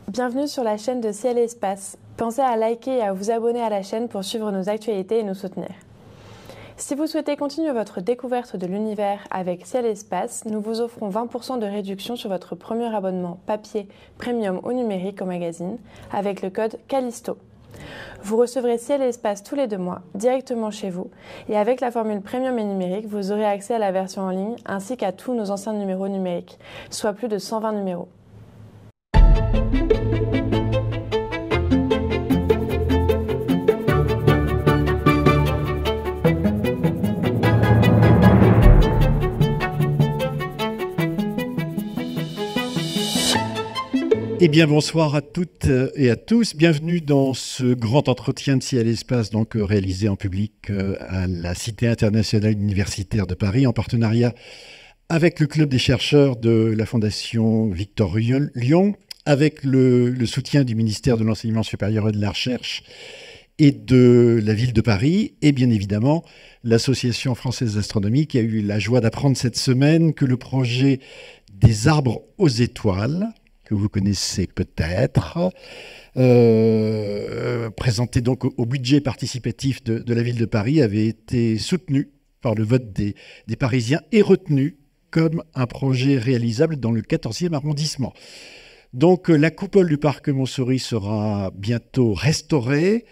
Bienvenue sur la chaîne de Ciel et Espace. Pensez à liker et à vous abonner à la chaîne pour suivre nos actualités et nous soutenir. Si vous souhaitez continuer votre découverte de l'univers avec Ciel et Espace, nous vous offrons 20% de réduction sur votre premier abonnement papier, premium ou numérique au magazine avec le code CALISTO. Vous recevrez Ciel et Espace tous les 2 mois, directement chez vous, et avec la formule premium et numérique, vous aurez accès à la version en ligne ainsi qu'à tous nos anciens numéros numériques, soit plus de 120 numéros. Eh bien, bonsoir à toutes et à tous. Bienvenue dans ce grand entretien de Ciel et Espace, donc réalisé en public à la Cité internationale universitaire de Paris, en partenariat avec le Club des chercheurs de la Fondation Victor Lyon, avec le soutien du ministère de l'Enseignement supérieur et de la Recherche et de la ville de Paris, et bien évidemment l'Association française d'astronomie qui a eu la joie d'apprendre cette semaine que le projet des arbres aux étoiles, que vous connaissez peut-être, présenté donc au budget participatif de la ville de Paris, avait été soutenu par le vote des Parisiens et retenu comme un projet réalisable dans le 14e arrondissement. Donc la coupole du parc Montsouris sera bientôt restaurée,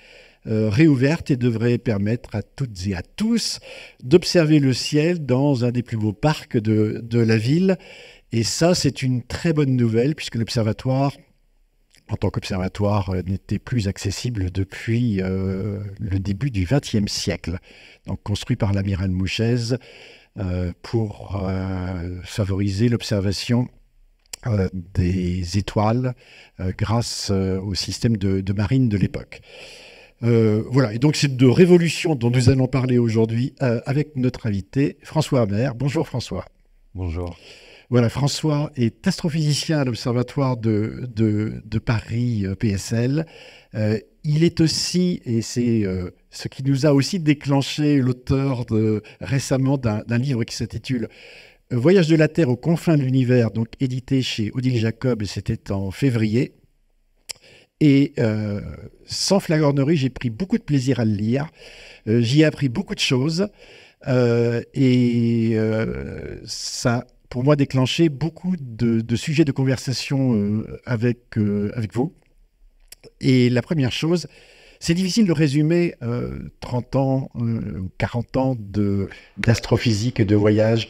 réouverte et devrait permettre à toutes et à tous d'observer le ciel dans un des plus beaux parcs de la ville. Et ça, c'est une très bonne nouvelle puisque l'observatoire, en tant qu'observatoire, n'était plus accessible depuis le début du XXe siècle. Donc construit par l'amiral Mouchez pour favoriser l'observation des étoiles grâce au système de marine de l'époque. Voilà, et donc c'est de révolution dont nous allons parler aujourd'hui avec notre invité François Hammer. Bonjour François. Bonjour. Voilà, François est astrophysicien à l'Observatoire de Paris PSL. Il est aussi, et c'est ce qui nous a aussi déclenché l'auteur récemment d'un livre qui s'intitule Voyage de la Terre aux confins de l'univers, donc édité chez Odile Jacob, et c'était en février. Et sans flagornerie, j'ai pris beaucoup de plaisir à le lire. J'y ai appris beaucoup de choses. Ça pour moi, déclenché beaucoup de sujets de conversation avec vous. Et la première chose, c'est difficile de résumer 30 ans, 40 ans d'astrophysique et de voyage,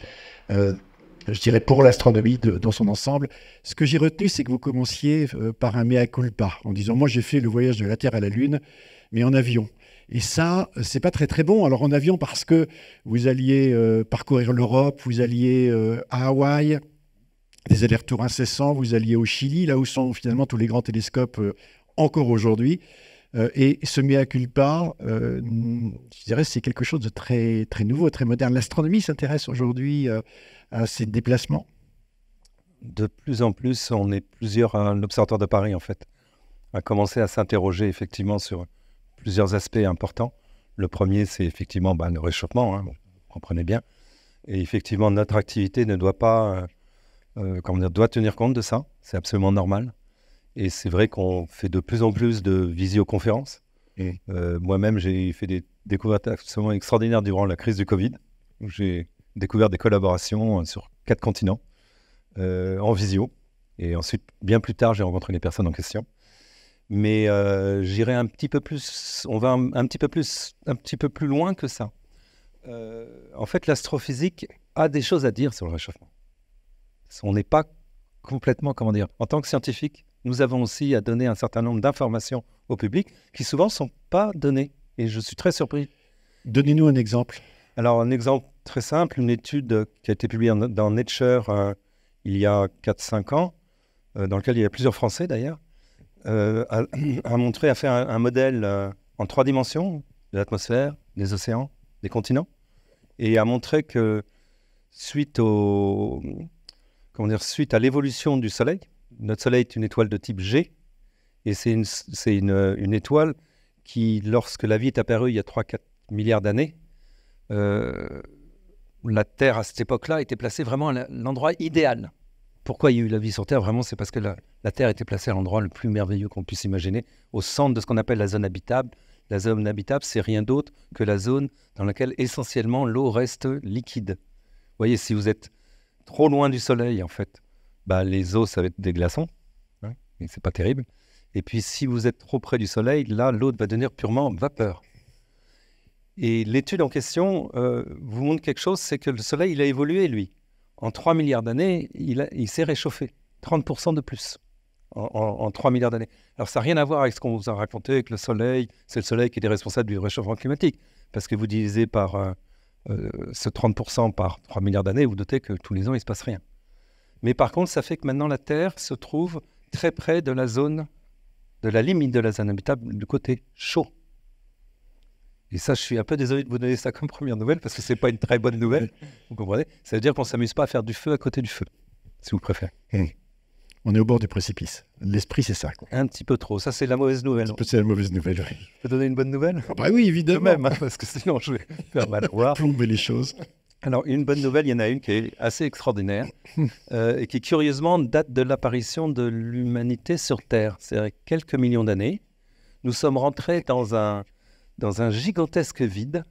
je dirais pour l'astronomie dans son ensemble. Ce que j'ai retenu, c'est que vous commenciez par un mea culpa, en disant « Moi, j'ai fait le voyage de la Terre à la Lune, mais en avion ». Et ça, c'est pas très très bon. Alors en avion, parce que vous alliez parcourir l'Europe, vous alliez à Hawaï, des allers-retours incessants, vous alliez au Chili, là où sont finalement tous les grands télescopes encore aujourd'hui. Et ce mea culpa, je dirais, c'est quelque chose de très très nouveau, très moderne. L'astronomie s'intéresse aujourd'hui à ces déplacements. De plus en plus, on est plusieurs à l'Observatoire de Paris, en fait, à commencer à s'interroger effectivement sur plusieurs aspects importants. Le premier, c'est effectivement le réchauffement, vous comprenez bien. Et effectivement, notre activité ne doit pas, doit tenir compte de ça. C'est absolument normal. Et c'est vrai qu'on fait de plus en plus de visioconférences. Moi-même, j'ai fait des découvertes absolument extraordinaires durant la crise du Covid, où j'ai découvert des collaborations sur 4 continents en visio. Et ensuite, bien plus tard, j'ai rencontré les personnes en question. Mais j'irai un petit peu plus, on va un petit peu plus loin que ça. En fait, l'astrophysique a des choses à dire sur le réchauffement. On n'est pas complètement, en tant que scientifique, nous avons aussi à donner un certain nombre d'informations au public qui souvent ne sont pas données. Et je suis très surpris. Donnez-nous un exemple. Alors, un exemple très simple, une étude qui a été publiée dans Nature il y a 4-5 ans, dans laquelle il y a plusieurs Français d'ailleurs, a fait un modèle en 3 dimensions de l'atmosphère, des océans, des continents, et a montré que suite à l'évolution du Soleil, notre Soleil est une étoile de type G, et c'est une étoile qui, lorsque la vie est apparue il y a 3-4 milliards d'années, la Terre à cette époque-là était placée vraiment à l'endroit idéal pourquoi il y a eu la vie sur Terre? Vraiment, c'est parce que la Terre était placée à l'endroit le plus merveilleux qu'on puisse imaginer, au centre de ce qu'on appelle la zone habitable. La zone habitable, c'est rien d'autre que la zone dans laquelle essentiellement l'eau reste liquide. Vous voyez, si vous êtes trop loin du soleil, en fait, les eaux, ça va être des glaçons, hein, et c'est pas terrible. Et puis, si vous êtes trop près du soleil, là, l'eau va devenir purement vapeur. Et l'étude en question vous montre quelque chose, c'est que le soleil, il a évolué, lui. En 3 milliards d'années, il s'est réchauffé, 30% de plus, en 3 milliards d'années. Alors, ça n'a rien à voir avec ce qu'on vous a raconté, que le soleil, c'est le soleil qui est responsable du réchauffement climatique. Parce que vous divisez par ce 30% par 3 milliards d'années, vous doutez que tous les ans, il ne se passe rien. Mais par contre, ça fait que maintenant, la Terre se trouve très près de la zone, de la limite de la zone habitable, du côté chaud. Et ça, je suis un peu désolé de vous donner ça comme première nouvelle, parce que ce n'est pas une très bonne nouvelle, vous comprenez? Ça veut dire qu'on ne s'amuse pas à faire du feu à côté du feu, si vous préférez. On est au bord du précipice. L'esprit, c'est ça, quoi. Un petit peu trop. Ça, c'est la mauvaise nouvelle. C'est la mauvaise nouvelle, oui. Je peux donner une bonne nouvelle? Oui, évidemment. Quand même, hein, parce que sinon, je vais faire mal voir. Plomber les choses. Alors, une bonne nouvelle, il y en a une qui est assez extraordinaire et qui, curieusement, date de l'apparition de l'humanité sur Terre. C'est-à-dire quelques millions d'années. Nous sommes rentrés dans un gigantesque vide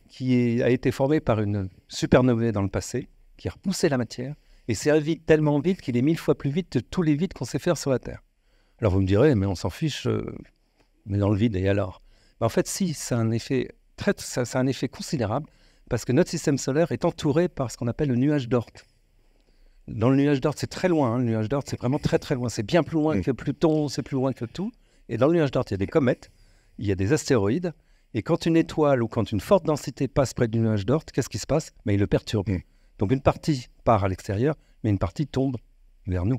qui a été formé par une supernovae dans le passé, qui a repoussé la matière. Et c'est un vide tellement vide qu'il est 1000 fois plus vite que tous les vides qu'on sait faire sur la Terre. Alors vous me direz, mais on s'en fiche, on est dans le vide, et alors? En fait, si, ça a un effet considérable, parce que notre système solaire est entouré par ce qu'on appelle le nuage d'Oort. Dans le nuage d'Oort, c'est très loin, hein, le nuage d'Oort, c'est vraiment très très loin. C'est bien plus loin que Pluton, c'est plus loin que tout. Et dans le nuage d'Oort, il y a des comètes, il y a des astéroïdes, et quand une étoile ou quand une forte densité passe près du nuage d'Oort, qu'est-ce qui se passe? Il le perturbe. Donc une partie part à l'extérieur, mais une partie tombe vers nous.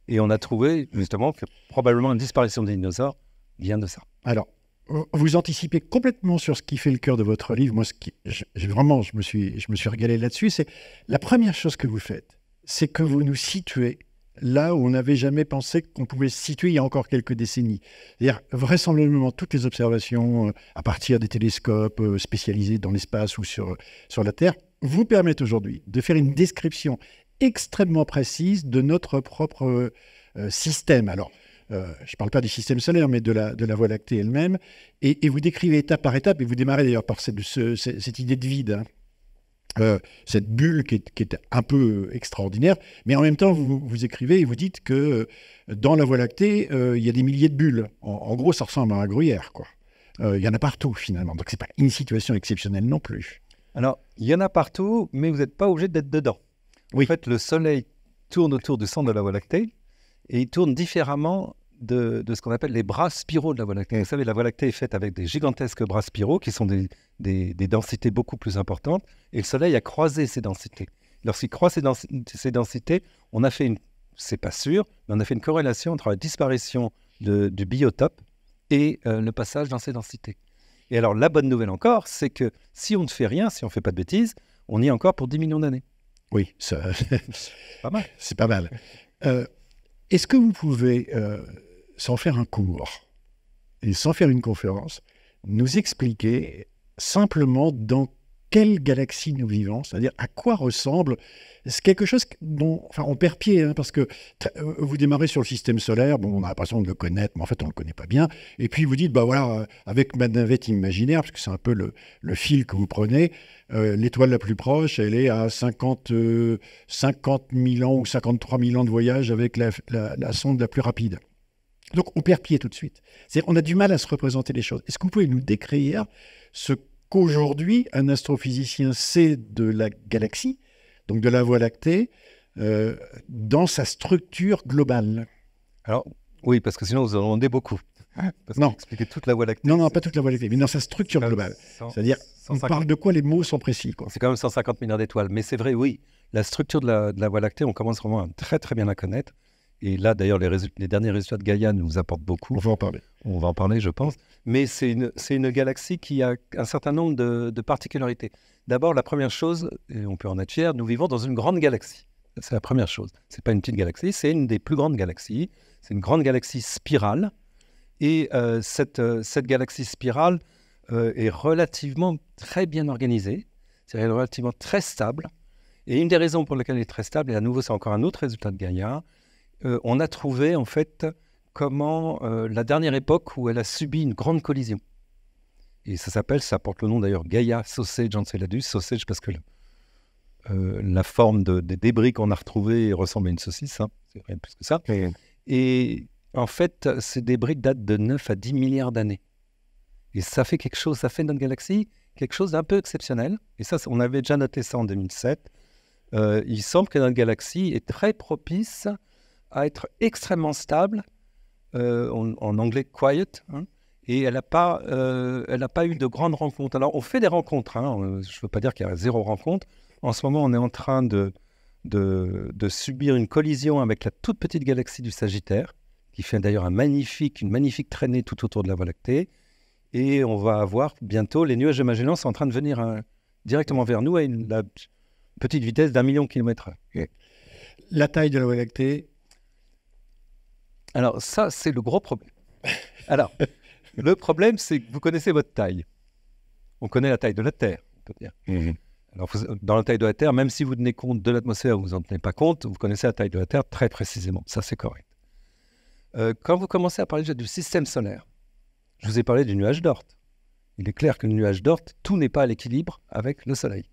Et on a trouvé justement que probablement la disparition des dinosaures vient de ça. Alors, vous anticipez complètement sur ce qui fait le cœur de votre livre. Moi, je me suis régalé là-dessus. C'est la première chose que vous faites, c'est que vous nous situez là où on n'avait jamais pensé qu'on pouvait se situer il y a encore quelques décennies. C'est-à-dire, vraisemblablement, toutes les observations à partir des télescopes spécialisés dans l'espace ou sur la Terre vous permettent aujourd'hui de faire une description extrêmement précise de notre propre système. Alors, je ne parle pas du système solaire, mais de la Voie lactée elle-même. Et vous décrivez étape par étape, et vous démarrez d'ailleurs par cette idée de vide, hein. Cette bulle qui est un peu extraordinaire, mais en même temps, vous écrivez et vous dites que dans la Voie lactée, il y a des milliers de bulles. En gros, ça ressemble à un gruyère, quoi. Il y en a partout, finalement. Donc, ce n'est pas une situation exceptionnelle non plus. Alors, il y en a partout, mais vous n'êtes pas obligé d'être dedans. Oui. En fait, le Soleil tourne autour du centre de la Voie lactée et il tourne différemment de ce qu'on appelle les bras spiraux de la Voie lactée. Vous savez, la Voie lactée est faite avec des gigantesques bras spiraux qui sont des densités beaucoup plus importantes et le Soleil a croisé ces densités. Lorsqu'il croise ces densités, on a fait c'est pas sûr, mais on a fait une corrélation entre la disparition du biotope et le passage dans ces densités. Et alors, la bonne nouvelle encore, c'est que si on ne fait rien, si on ne fait pas de bêtises, on y est encore pour 10 millions d'années. Oui, ça, pas mal. C'est pas mal. Est-ce que vous pouvez, sans faire un cours et sans faire une conférence, nous expliquer simplement dans quelle galaxie nous vivons, c'est-à-dire à quoi ressemble... C'est quelque chose dont on perd pied, hein, parce que vous démarrez sur le système solaire, bon, on a l'impression de le connaître, mais en fait, on ne le connaît pas bien. Et puis, vous dites, voilà, avec ma navette imaginaire, parce que c'est un peu le fil que vous prenez, l'étoile la plus proche, elle est à 50 000 ans ou 53 000 ans de voyage avec la sonde la plus rapide. Donc, on perd pied tout de suite. C'est-à-dire, on a du mal à se représenter les choses. Est-ce que vous pouvez nous décrire ce qu'aujourd'hui, un astrophysicien sait de la galaxie, donc de la Voie lactée, dans sa structure globale? Alors, oui, parce que sinon vous en demandez beaucoup. Parce non. Expliquer toute la Voie lactée. Non, pas toute la Voie lactée, mais dans sa structure globale. C'est-à-dire, on parle de quoi? Les mots sont précis, quoi. C'est quand même 150 milliards d'étoiles. Mais c'est vrai, oui, la structure de la Voie lactée, on commence vraiment à très très bien la connaître. Et là, d'ailleurs, les derniers résultats de Gaïa nous apportent beaucoup. On va en parler. On va en parler, je pense. Mais c'est une galaxie qui a un certain nombre de particularités. D'abord, la première chose, et on peut en être fier, nous vivons dans une grande galaxie. C'est la première chose. Ce n'est pas une petite galaxie, c'est une des plus grandes galaxies. C'est une grande galaxie spirale. Et cette galaxie spirale est relativement très bien organisée. C'est relativement très stable. Et une des raisons pour lesquelles elle est très stable, et à nouveau c'est encore un autre résultat de Gaïa, on a trouvé en fait comment la dernière époque où elle a subi une grande collision. Et ça porte le nom d'ailleurs Gaïa Sausage Enceladus, sausage parce que la forme des débris qu'on a retrouvés ressemble à une saucisse, hein, c'est rien de plus que ça. Et en fait, ces débris datent de 9 à 10 milliards d'années. Et ça fait notre galaxie quelque chose d'un peu exceptionnel. Et ça, on avait déjà noté ça en 2007. Il semble que notre galaxie est très propice à être extrêmement stable, en anglais quiet, hein, et elle n'a pas eu de grandes rencontres. Alors, on fait des rencontres, hein, je ne veux pas dire qu'il y a 0 rencontre. En ce moment, on est en train de subir une collision avec la toute petite galaxie du Sagittaire, qui fait d'ailleurs une magnifique traînée tout autour de la Voie lactée. Et on va avoir bientôt, les nuages de Magellan sont en train de venir directement vers nous à la petite vitesse d'1 million de km/h. La taille de la Voie lactée? Alors ça, c'est le gros problème. Alors, le problème, c'est que vous connaissez votre taille. On connaît la taille de la Terre, on peut dire. Alors, dans la taille de la Terre, même si vous tenez compte de l'atmosphère, vous n'en tenez pas compte, vous connaissez la taille de la Terre très précisément. Ça, c'est correct. Quand vous commencez à parler déjà du système solaire, je vous ai parlé du nuage d'Oort. Il est clair que le nuage d'Oort, tout n'est pas à l'équilibre avec le Soleil.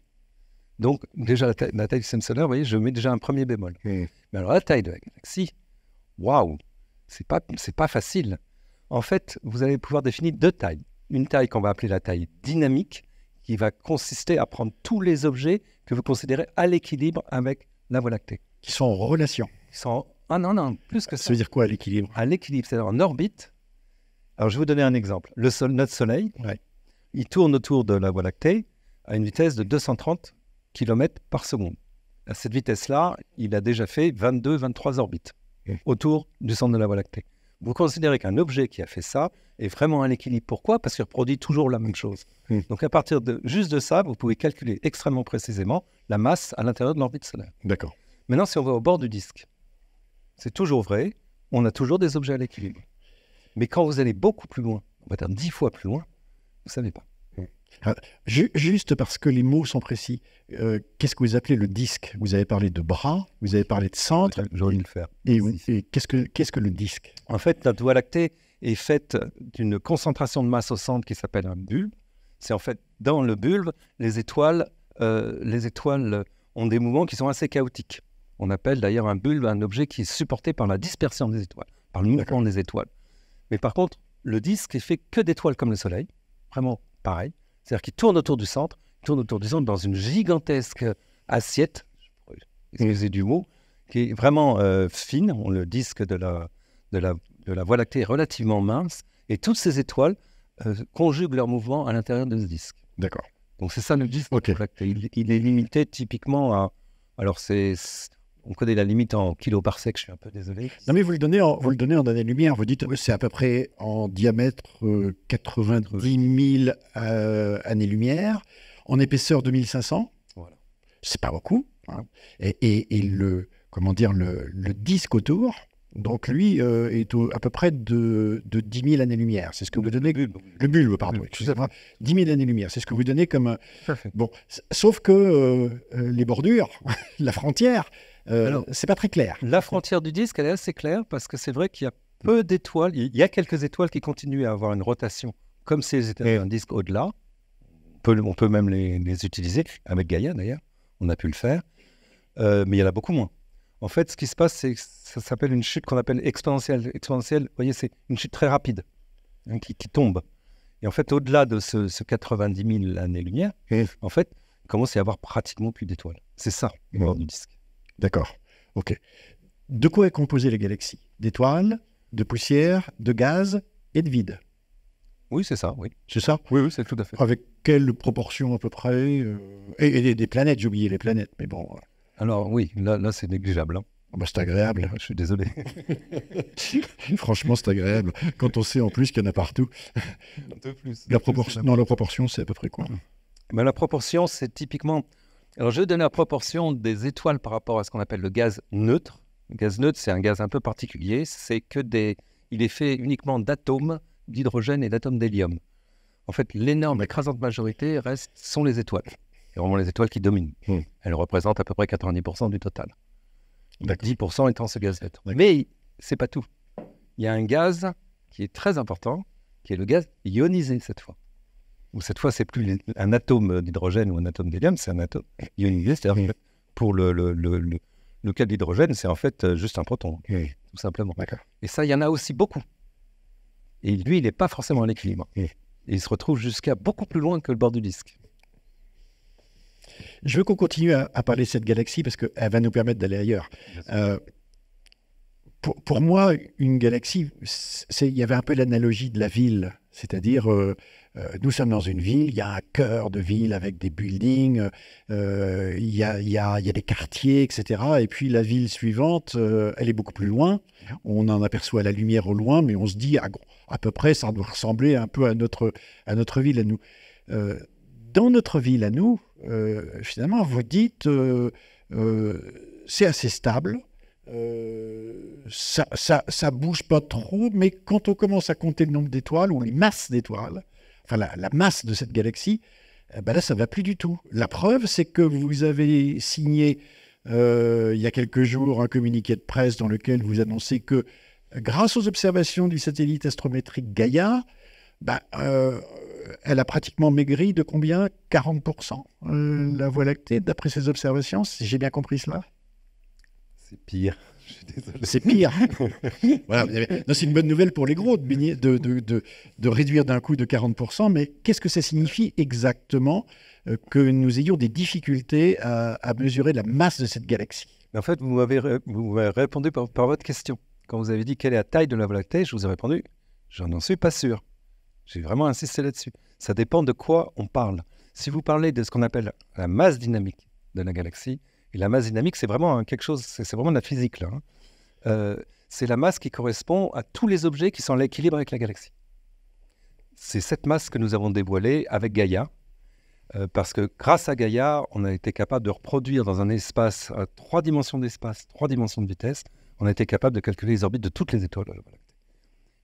Donc, déjà, la taille du système solaire, vous voyez, je mets déjà un premier bémol. Mais alors, la taille de la galaxie, waouh, c'est pas facile. En fait, vous allez pouvoir définir 2 tailles. Une taille qu'on va appeler la taille dynamique, qui va consister à prendre tous les objets que vous considérez à l'équilibre avec la Voie lactée. Qui sont en relation. Ah non, plus que ça. Ça veut dire quoi, à l'équilibre? À l'équilibre, c'est-à-dire en orbite. Alors, je vais vous donner un exemple. Notre Soleil, il tourne autour de la Voie lactée à une vitesse de 230 km par seconde. À cette vitesse-là, il a déjà fait 22-23 orbites autour du centre de la Voie lactée. Vous considérez qu'un objet qui a fait ça est vraiment à l'équilibre. Pourquoi? Parce qu'il reproduit toujours la même chose. Donc, à partir juste de ça, vous pouvez calculer extrêmement précisément la masse à l'intérieur de l'orbite solaire. D'accord. Maintenant, si on va au bord du disque, c'est toujours vrai, on a toujours des objets à l'équilibre. Mais quand vous allez beaucoup plus loin, on va dire 10 fois plus loin, vous ne savez pas. Juste parce que les mots sont précis, qu'est-ce que vous appelez le disque? Vous avez parlé de bras, vous avez parlé de centre. J'aurais dû le faire. Et qu'est-ce que le disque? En fait, notre Voie lactée est faite d'une concentration de masse au centre qui s'appelle un bulbe. C'est en fait dans le bulbe, les étoiles ont des mouvements qui sont assez chaotiques. On appelle d'ailleurs un bulbe un objet qui est supporté par la dispersion des étoiles, par le mouvement des étoiles. Mais par contre, le disque est fait que d'étoiles comme le Soleil, vraiment pareil. C'est-à-dire qu'il tourne autour du centre dans une gigantesque assiette, excusez du mot, qui est vraiment fine. Le disque de la Voie lactée est relativement mince, et toutes ces étoiles conjuguent leur mouvement à l'intérieur de ce disque. D'accord. Donc c'est ça le disque. Il est limité typiquement à... Alors on connaît la limite en kiloparsec, je suis un peu désolé. Non mais vous le donnez en années-lumière, vous dites c'est à peu près en diamètre 90 000 années-lumière, en épaisseur 2500, voilà. C'est pas beaucoup, hein. Et le disque autour, donc lui est à peu près de 10 000 années-lumière, c'est ce que vous donnez, le bulbe, pardon, excusez-moi, 10 000 années-lumière, c'est ce que vous donnez comme... Bon, sauf que les bordures, la frontière... c'est pas très clair. La frontière du disque, elle est assez claire parce que c'est vrai qu'il y a peu d'étoiles. Il y a quelques étoiles qui continuent à avoir une rotation comme si elles étaient un disque au-delà. On peut même les utiliser. Avec Gaïa, d'ailleurs, on a pu le faire. Mais il y en a beaucoup moins. En fait, ce qui se passe, c'est que ça s'appelle une chute qu'on appelle exponentielle. Exponentielle, vous voyez, c'est une chute très rapide hein, qui tombe. Et en fait, au-delà de ce 90 000 années-lumière, en fait, il commence à y avoir pratiquement plus d'étoiles. C'est ça, le bord du disque. D'accord, ok. De quoi est composée la galaxie? D'étoiles, de poussière, de gaz et de vide? Oui, c'est ça, oui. C'est ça? Oui, c'est tout à fait. Avec quelle proportion à peu près et des planètes, j'ai oublié les planètes, mais bon. Alors oui, là c'est négligeable. Hein. Bah, c'est agréable. Je suis désolé. Franchement, c'est agréable. Quand on sait en plus qu'il y en a partout. De plus. La proportion, c'est à peu près quoi? Mais la proportion, c'est typiquement... Alors, je vais donner la proportion des étoiles par rapport à ce qu'on appelle le gaz neutre. Le gaz neutre, c'est un gaz un peu particulier. Il est fait uniquement d'atomes d'hydrogène et d'atomes d'hélium. En fait, l'énorme écrasante majorité sont les étoiles. est vraiment les étoiles qui dominent. Elles représentent à peu près 90% du total. 10% étant ce gaz neutre. Mais c'est pas tout. Il y a un gaz qui est très important, qui est le gaz ionisé cette fois. Où cette fois, c'est plus un atome d'hydrogène ou un atome d'hélium, c'est un atome ionisé. C'est-à-dire que pour le cas d'hydrogène, c'est en fait juste un proton, tout simplement. Et ça, il y en a aussi beaucoup. Et lui, il n'est pas forcément à l'équilibre. Et il se retrouve jusqu'à beaucoup plus loin que le bord du disque. Je veux qu'on continue à parler de cette galaxie parce qu'elle va nous permettre d'aller ailleurs. Pour moi, une galaxie, il y avait un peu l'analogie de la ville. C'est-à-dire, nous sommes dans une ville, il y a un cœur de ville avec des buildings, il y a des quartiers, etc. Et puis la ville suivante, elle est beaucoup plus loin. On en aperçoit la lumière au loin, mais on se dit, à peu près, ça doit ressembler un peu à notre ville à nous. Dans notre ville à nous, finalement, vous dites, c'est assez stable. Ça bouge pas trop, mais quand on commence à compter le nombre d'étoiles ou les masses d'étoiles, enfin la masse de cette galaxie, ben là ça va plus du tout. La preuve, c'est que vous avez signé il y a quelques jours un communiqué de presse dans lequel vous annoncez que grâce aux observations du satellite astrométrique Gaïa, elle a pratiquement maigri de combien? 40%, la Voie lactée, d'après ces observations, si j'ai bien compris cela. C'est pire. Je suis désolé. C'est pire. Voilà, c'est une bonne nouvelle pour les gros de réduire d'un coup de 40%, mais qu'est-ce que ça signifie exactement que nous ayons des difficultés à mesurer la masse de cette galaxie? En fait, vous m'avez répondu par votre question. Quand vous avez dit quelle est la taille de la Voie lactée, je vous ai répondu, je n'en suis pas sûr. J'ai vraiment insisté là-dessus. Ça dépend de quoi on parle. Si vous parlez de ce qu'on appelle la masse dynamique de la galaxie, et la masse dynamique, c'est vraiment quelque chose, c'est vraiment de la physique, là. C'est la masse qui correspond à tous les objets qui sont à l'équilibre avec la galaxie. C'est cette masse que nous avons dévoilée avec Gaïa, parce que grâce à Gaïa, on a été capable de reproduire dans un espace, 3 dimensions d'espace, 3 dimensions de vitesse, on a été capable de calculer les orbites de toutes les étoiles de la Voie lactée.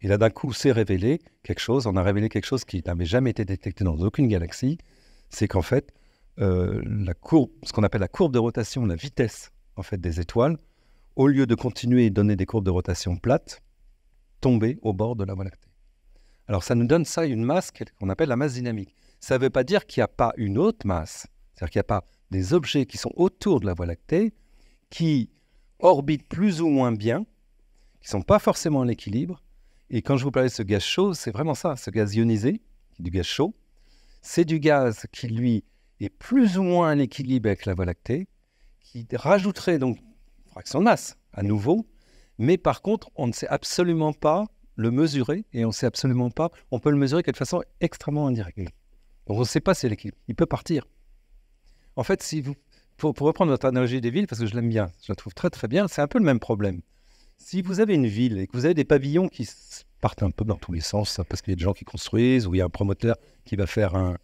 Et là, d'un coup, c'est révélé quelque chose, on a révélé quelque chose qui n'avait jamais été détecté dans aucune galaxie, c'est qu'en fait, la courbe, ce qu'on appelle la courbe de rotation, la vitesse en fait des étoiles, au lieu de continuer et donner des courbes de rotation plates, tomber au bord de la Voie lactée. Alors ça nous donne ça une masse qu'on appelle la masse dynamique. Ça ne veut pas dire qu'il n'y a pas une autre masse, c'est-à-dire qu'il n'y a pas des objets qui sont autour de la Voie lactée, qui orbitent plus ou moins bien, qui ne sont pas forcément à l'équilibre. Et quand je vous parlais de ce gaz chaud, c'est vraiment ça, ce gaz ionisé, du gaz chaud, c'est du gaz qui, lui, est plus ou moins à l'équilibre avec la Voie lactée, qui rajouterait donc une fraction de masse à nouveau, mais par contre, on ne sait absolument pas le mesurer, et on ne sait absolument pas, on peut le mesurer de façon extrêmement indirecte. Donc on ne sait pas si l'équilibre, il peut partir. En fait, si vous, pour reprendre votre analogie des villes, parce que je l'aime bien, je la trouve très très bien, c'est un peu le même problème. Si vous avez une ville et que vous avez des pavillons qui partent un peu dans tous les sens, parce qu'il y a des gens qui construisent, ou il y a un promoteur qui va faire un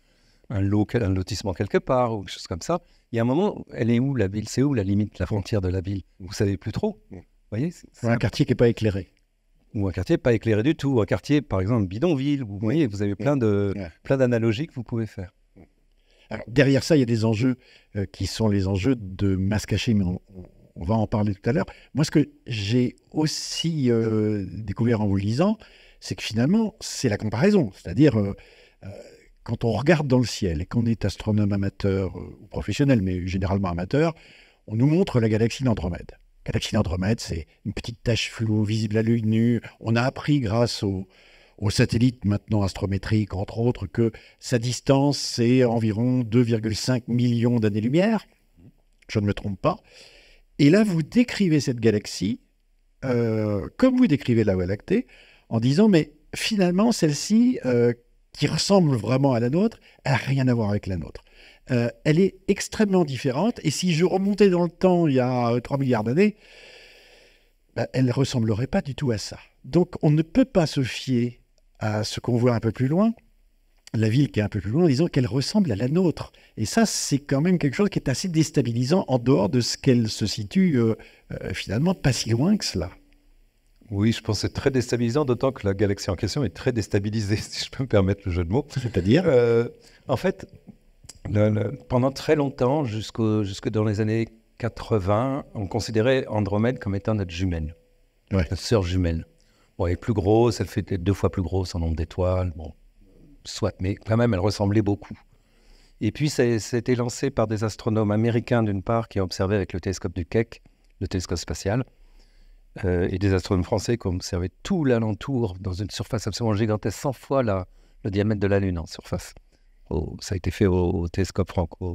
lotissement quelque part, ou quelque chose comme ça, il y a un moment, elle est où la ville? C'est où la limite, la frontière de la ville? Vous ne savez plus trop. Vous voyez, c'est un quartier qui n'est pas éclairé. Ou un quartier pas éclairé du tout, ou un quartier, par exemple, bidonville. Vous voyez, vous avez plein d'analogies que vous pouvez faire. Alors, derrière ça, il y a des enjeux qui sont les enjeux de masse cachée, mais on va en parler tout à l'heure. Moi, ce que j'ai aussi découvert en vous lisant, c'est que finalement, c'est la comparaison. C'est-à-dire, quand on regarde dans le ciel et qu'on est astronome amateur ou professionnel, mais généralement amateur, on nous montre la galaxie d'Andromède. La galaxie d'Andromède, c'est une petite tache floue visible à l'œil nu. On a appris grâce aux satellites maintenant astrométriques, entre autres, que sa distance, c'est environ 2,5 millions d'années-lumière. Je ne me trompe pas. Et là, vous décrivez cette galaxie comme vous décrivez la Voie lactée, en disant, mais finalement, celle-ci, qui ressemble vraiment à la nôtre, elle n'a rien à voir avec la nôtre. Elle est extrêmement différente, et si je remontais dans le temps, il y a 3 milliards d'années, elle ne ressemblerait pas du tout à ça. Donc, on ne peut pas se fier à ce qu'on voit un peu plus loin, la ville qui est un peu plus loin, en disant qu'elle ressemble à la nôtre. Et ça, c'est quand même quelque chose qui est assez déstabilisant en dehors de ce qu'elle se situe finalement pas si loin que cela. Oui, je pense que c'est très déstabilisant, d'autant que la galaxie en question est très déstabilisée, si je peux me permettre le jeu de mots. C'est-à-dire en fait, Pendant très longtemps, jusque dans les années 80, on considérait Andromède comme étant notre jumelle, notre sœur jumelle. Bon, elle est plus grosse, elle fait 2 fois plus grosse en nombre d'étoiles, bon, soit, mais quand même, elle ressemblait beaucoup. Et puis, ça a été lancé par des astronomes américains, d'une part, qui ont observé avec le télescope du Keck, le télescope spatial, et des astronomes français qui ont observé tout l'alentour dans une surface absolument gigantesque, 100 fois le diamètre de la Lune en surface. Ça a été fait au télescope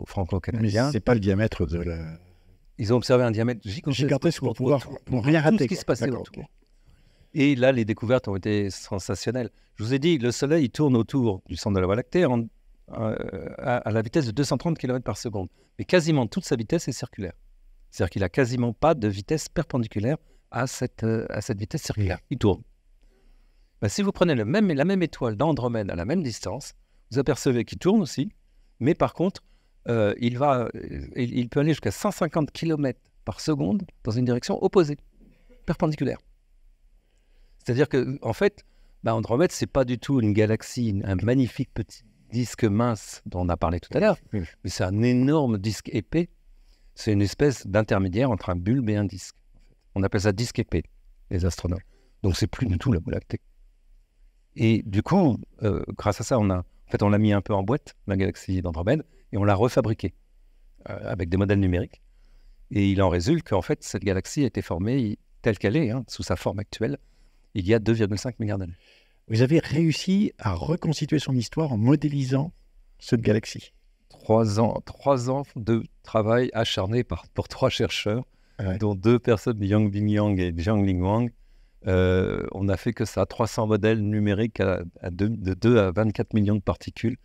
franco-canadien. Mais c'est pas le diamètre de la... Ils ont observé un diamètre gigantesque pour pouvoir rien rater. Tout ce qui se passait autour. Okay. Et là, les découvertes ont été sensationnelles. Je vous ai dit, le Soleil il tourne autour du centre de la Voie lactée à la vitesse de 230 km par seconde. Mais quasiment toute sa vitesse est circulaire. C'est-à-dire qu'il n'a quasiment pas de vitesse perpendiculaire à cette vitesse circulaire. Il tourne. Ben, si vous prenez la même étoile d'Andromède à la même distance, vous apercevez qu'il tourne aussi, mais par contre, il peut aller jusqu'à 150 km par seconde dans une direction opposée, perpendiculaire. C'est-à-dire qu'en fait, Andromède, ce n'est pas du tout une galaxie, un magnifique petit disque mince dont on a parlé tout à l'heure, mais c'est un énorme disque épais. C'est une espèce d'intermédiaire entre un bulbe et un disque. On appelle ça disque épais, les astronomes. Donc, c'est plus du tout la Voie lactée. Et du coup, grâce à ça, on l'a mis un peu en boîte, la galaxie d'Andromède, et on l'a refabriquée avec des modèles numériques. Et il en résulte qu'en fait, cette galaxie a été formée telle qu'elle est, sous sa forme actuelle, il y a 2,5 milliards d'années. Vous avez réussi à reconstituer son histoire en modélisant cette galaxie. 3 ans de travail acharné pour 3 chercheurs, dont 2 personnes, Yangbing Yang et Jiangling Wang. On a fait que ça, 300 modèles numériques de 2 à 24 millions de particules.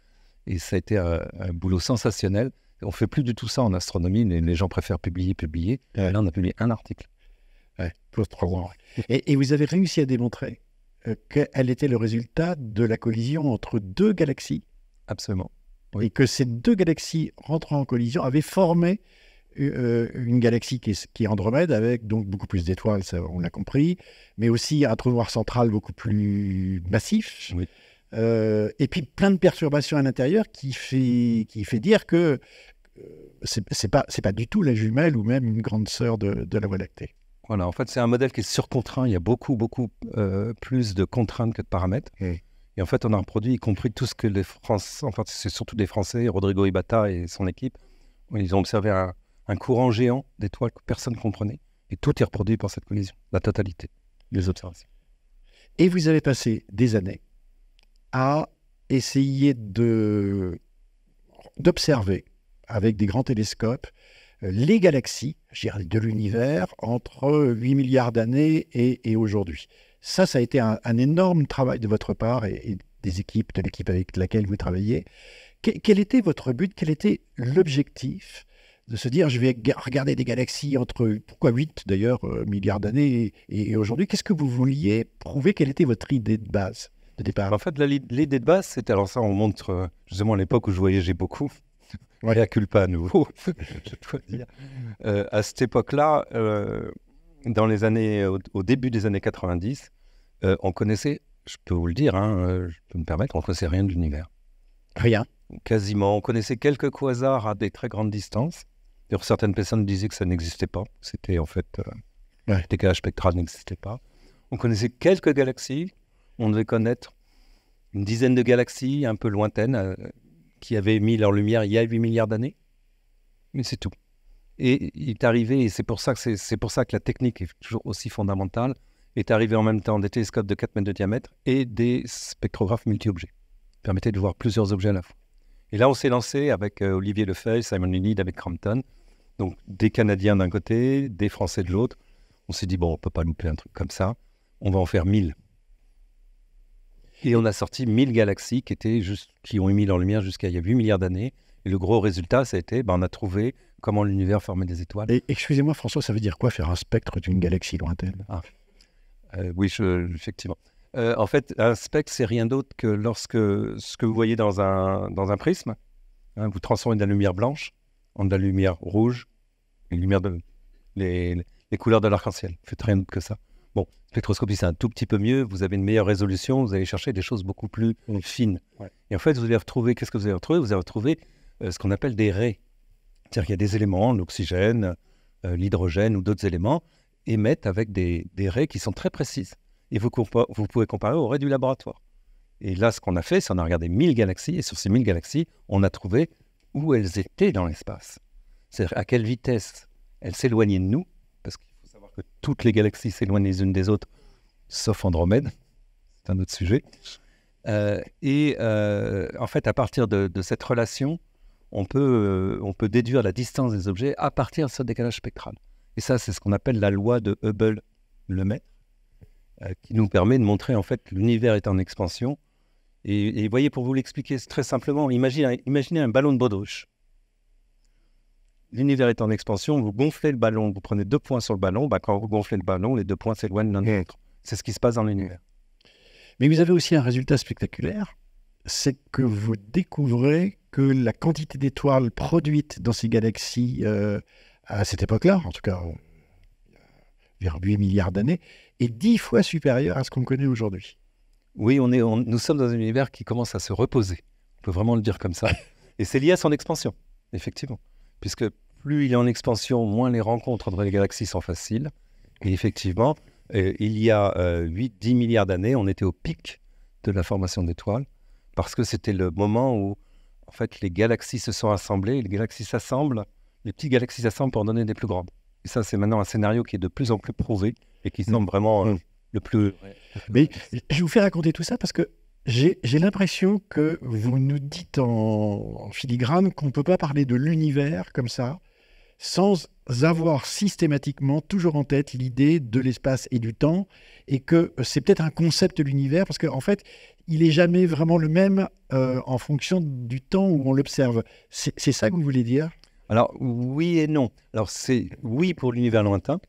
Et ça a été un boulot sensationnel. On ne fait plus du tout ça en astronomie. Les gens préfèrent publier. Là, on a publié un article. Pour 3 ans. Et vous avez réussi à démontrer quel était le résultat de la collision entre 2 galaxies. Absolument. Oui. Et que ces 2 galaxies rentrant en collision avaient formé une galaxie qui est Andromède, avec donc beaucoup plus d'étoiles, ça, on l'a compris, mais aussi un trou noir central beaucoup plus massif. Oui. Et puis plein de perturbations à l'intérieur qui fait dire que c'est pas du tout la jumelle ou même une grande sœur de la Voie lactée. Voilà, en fait, c'est un modèle qui est surcontraint. Il y a beaucoup plus de contraintes que de paramètres. Et en fait, on a reproduit, y compris tout ce que les Français, enfin, c'est surtout des Français, Rodrigo Ibata et son équipe, ils ont observé un courant géant d'étoiles que personne ne comprenait. Et tout est reproduit par cette collision, la totalité des observations. Et vous avez passé des années à essayer d'observer avec des grands télescopes les galaxies, je dirais, de l'univers entre 8 milliards d'années et aujourd'hui. Ça a été un énorme travail de votre part et des équipes, de l'équipe avec laquelle vous travaillez. Quel était votre but? Quel était l'objectif de se dire, je vais regarder des galaxies entre, pourquoi 8 d'ailleurs, milliards d'années et aujourd'hui? Qu'est-ce que vous vouliez prouver? Quelle était votre idée de base, de départ? En fait, l'idée de base, c'était, alors ça, on montre, justement, à l'époque où je voyageais beaucoup, à culpa à nouveau, je dois dire. À cette époque-là, dans les années, au début des années 90, on connaissait, je peux vous le dire, je peux me permettre, on ne connaissait rien de l'univers. Rien. Quasiment. On connaissait quelques quasars à des très grandes distances. D'ailleurs, certaines personnes disaient que ça n'existait pas. C'était en fait, le décalage spectral n'existait pas. On connaissait quelques galaxies. On devait connaître une dizaine de galaxies un peu lointaines qui avaient mis leur lumière il y a 8 milliards d'années. Mais c'est tout. Et il est arrivé, et c'est pour ça que la technique est toujours aussi fondamentale, est arrivé en même temps des télescopes de 4 mètres de diamètre et des spectrographes multi-objets. Qui permettaient de voir plusieurs objets à la fois. Et là, on s'est lancé avec Olivier Lefeuille, Simon Leonid, David Crampton, donc des Canadiens d'un côté, des Français de l'autre. On s'est dit, bon, on ne peut pas louper un truc comme ça, on va en faire 1000. Et on a sorti 1000 galaxies qui ont émis leur lumière jusqu'à il y a 8 milliards d'années. Et le gros résultat, ça a été, on a trouvé comment l'univers formait des étoiles. Et excusez-moi François, ça veut dire quoi faire un spectre d'une galaxie lointaine? Oui, effectivement. En fait, un spectre, c'est rien d'autre que lorsque ce que vous voyez dans un prisme, vous transformez de la lumière blanche en de la lumière rouge, les couleurs de l'arc-en-ciel. Vous faites rien d'autre que ça. Bon, spectroscopie, c'est un tout petit peu mieux. Vous avez une meilleure résolution. Vous allez chercher des choses beaucoup plus fines. Ouais. Et en fait, vous allez retrouver, qu'est-ce que vous allez retrouver? Vous allez retrouver ce qu'on appelle des raies. C'est-à-dire qu'il y a des éléments, l'oxygène, l'hydrogène ou d'autres éléments, émettent avec des raies qui sont très précises. Et vous pouvez comparer aux raies du laboratoire. Et là, ce qu'on a fait, c'est qu'on a regardé 1000 galaxies, et sur ces 1000 galaxies, on a trouvé où elles étaient dans l'espace. C'est-à-dire à quelle vitesse elles s'éloignaient de nous, parce qu'il faut savoir que toutes les galaxies s'éloignent les unes des autres, sauf Andromède, c'est un autre sujet. En fait, à partir de cette relation, on peut déduire la distance des objets à partir de ce décalage spectral. Et ça, c'est ce qu'on appelle la loi de Hubble-Lemaitre, qui nous permet de montrer en fait que l'univers est en expansion. Et voyez, pour vous l'expliquer très simplement, imaginez un ballon de baudruche. L'univers est en expansion, vous gonflez le ballon, vous prenez 2 points sur le ballon, quand vous gonflez le ballon, les 2 points s'éloignent l'un de l'autre. C'est ce qui se passe dans l'univers. Mais vous avez aussi un résultat spectaculaire, c'est que vous découvrez que la quantité d'étoiles produites dans ces galaxies à cette époque-là, en tout cas vers 8 milliards d'années, est 10 fois supérieure à ce qu'on connaît aujourd'hui. Oui, nous sommes dans un univers qui commence à se reposer. On peut vraiment le dire comme ça. Et c'est lié à son expansion, effectivement. Puisque plus il est en expansion, moins les rencontres entre les galaxies sont faciles. Et effectivement, il y a 8-10 milliards d'années, on était au pic de la formation d'étoiles, parce que c'était le moment où en fait, les galaxies se sont assemblées, les galaxies s'assemblent, les petites galaxies s'assemblent pour donner des plus grandes. Et ça, c'est maintenant un scénario qui est de plus en plus prouvé et qui semble vraiment le plus... Mais je vous fais raconter tout ça parce que j'ai l'impression que vous nous dites en filigrane qu'on ne peut pas parler de l'univers comme ça sans avoir systématiquement toujours en tête l'idée de l'espace et du temps, et que c'est peut-être un concept de l'univers, parce qu'en fait, il n'est jamais vraiment le même en fonction du temps où on l'observe. C'est ça que vous voulez dire ? Alors, oui et non. Alors, c'est oui pour l'univers lointain,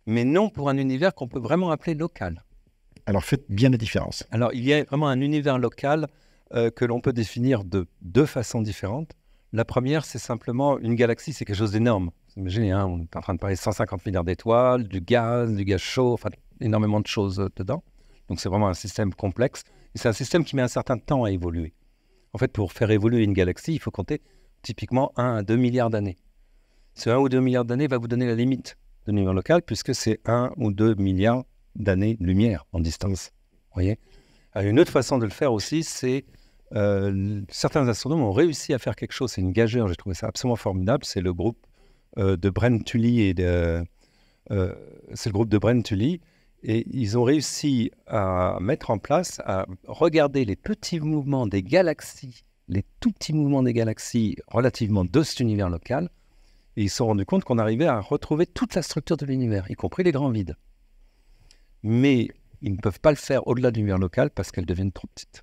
mais non pour un univers qu'on peut vraiment appeler local. Alors, faites bien la différence. Alors, il y a vraiment un univers local que l'on peut définir de 2 façons différentes. La première, c'est simplement une galaxie, c'est quelque chose d'énorme. Imaginez, on est en train de parler de 150 milliards d'étoiles, du gaz chaud, enfin énormément de choses dedans. Donc c'est vraiment un système complexe. Et c'est un système qui met un certain temps à évoluer. En fait, pour faire évoluer une galaxie, il faut compter typiquement 1 à 2 milliards d'années. Ce 1 ou 2 milliards d'années va vous donner la limite de l'univers local, puisque c'est 1 ou 2 milliards d'années-lumière en distance. Vous voyez ? Une autre façon de le faire aussi, c'est... certains astronomes ont réussi à faire quelque chose, c'est une gageure, j'ai trouvé ça absolument formidable, c'est le groupe de Brent Tully c'est le groupe de Brent Tully, et ils ont réussi à mettre en place, à regarder les petits mouvements des galaxies, les tout petits mouvements des galaxies relativement de cet univers local, et ils se sont rendus compte qu'on arrivait à retrouver toute la structure de l'univers, y compris les grands vides. Mais ils ne peuvent pas le faire au-delà de l'univers local parce qu'elles deviennent trop petites.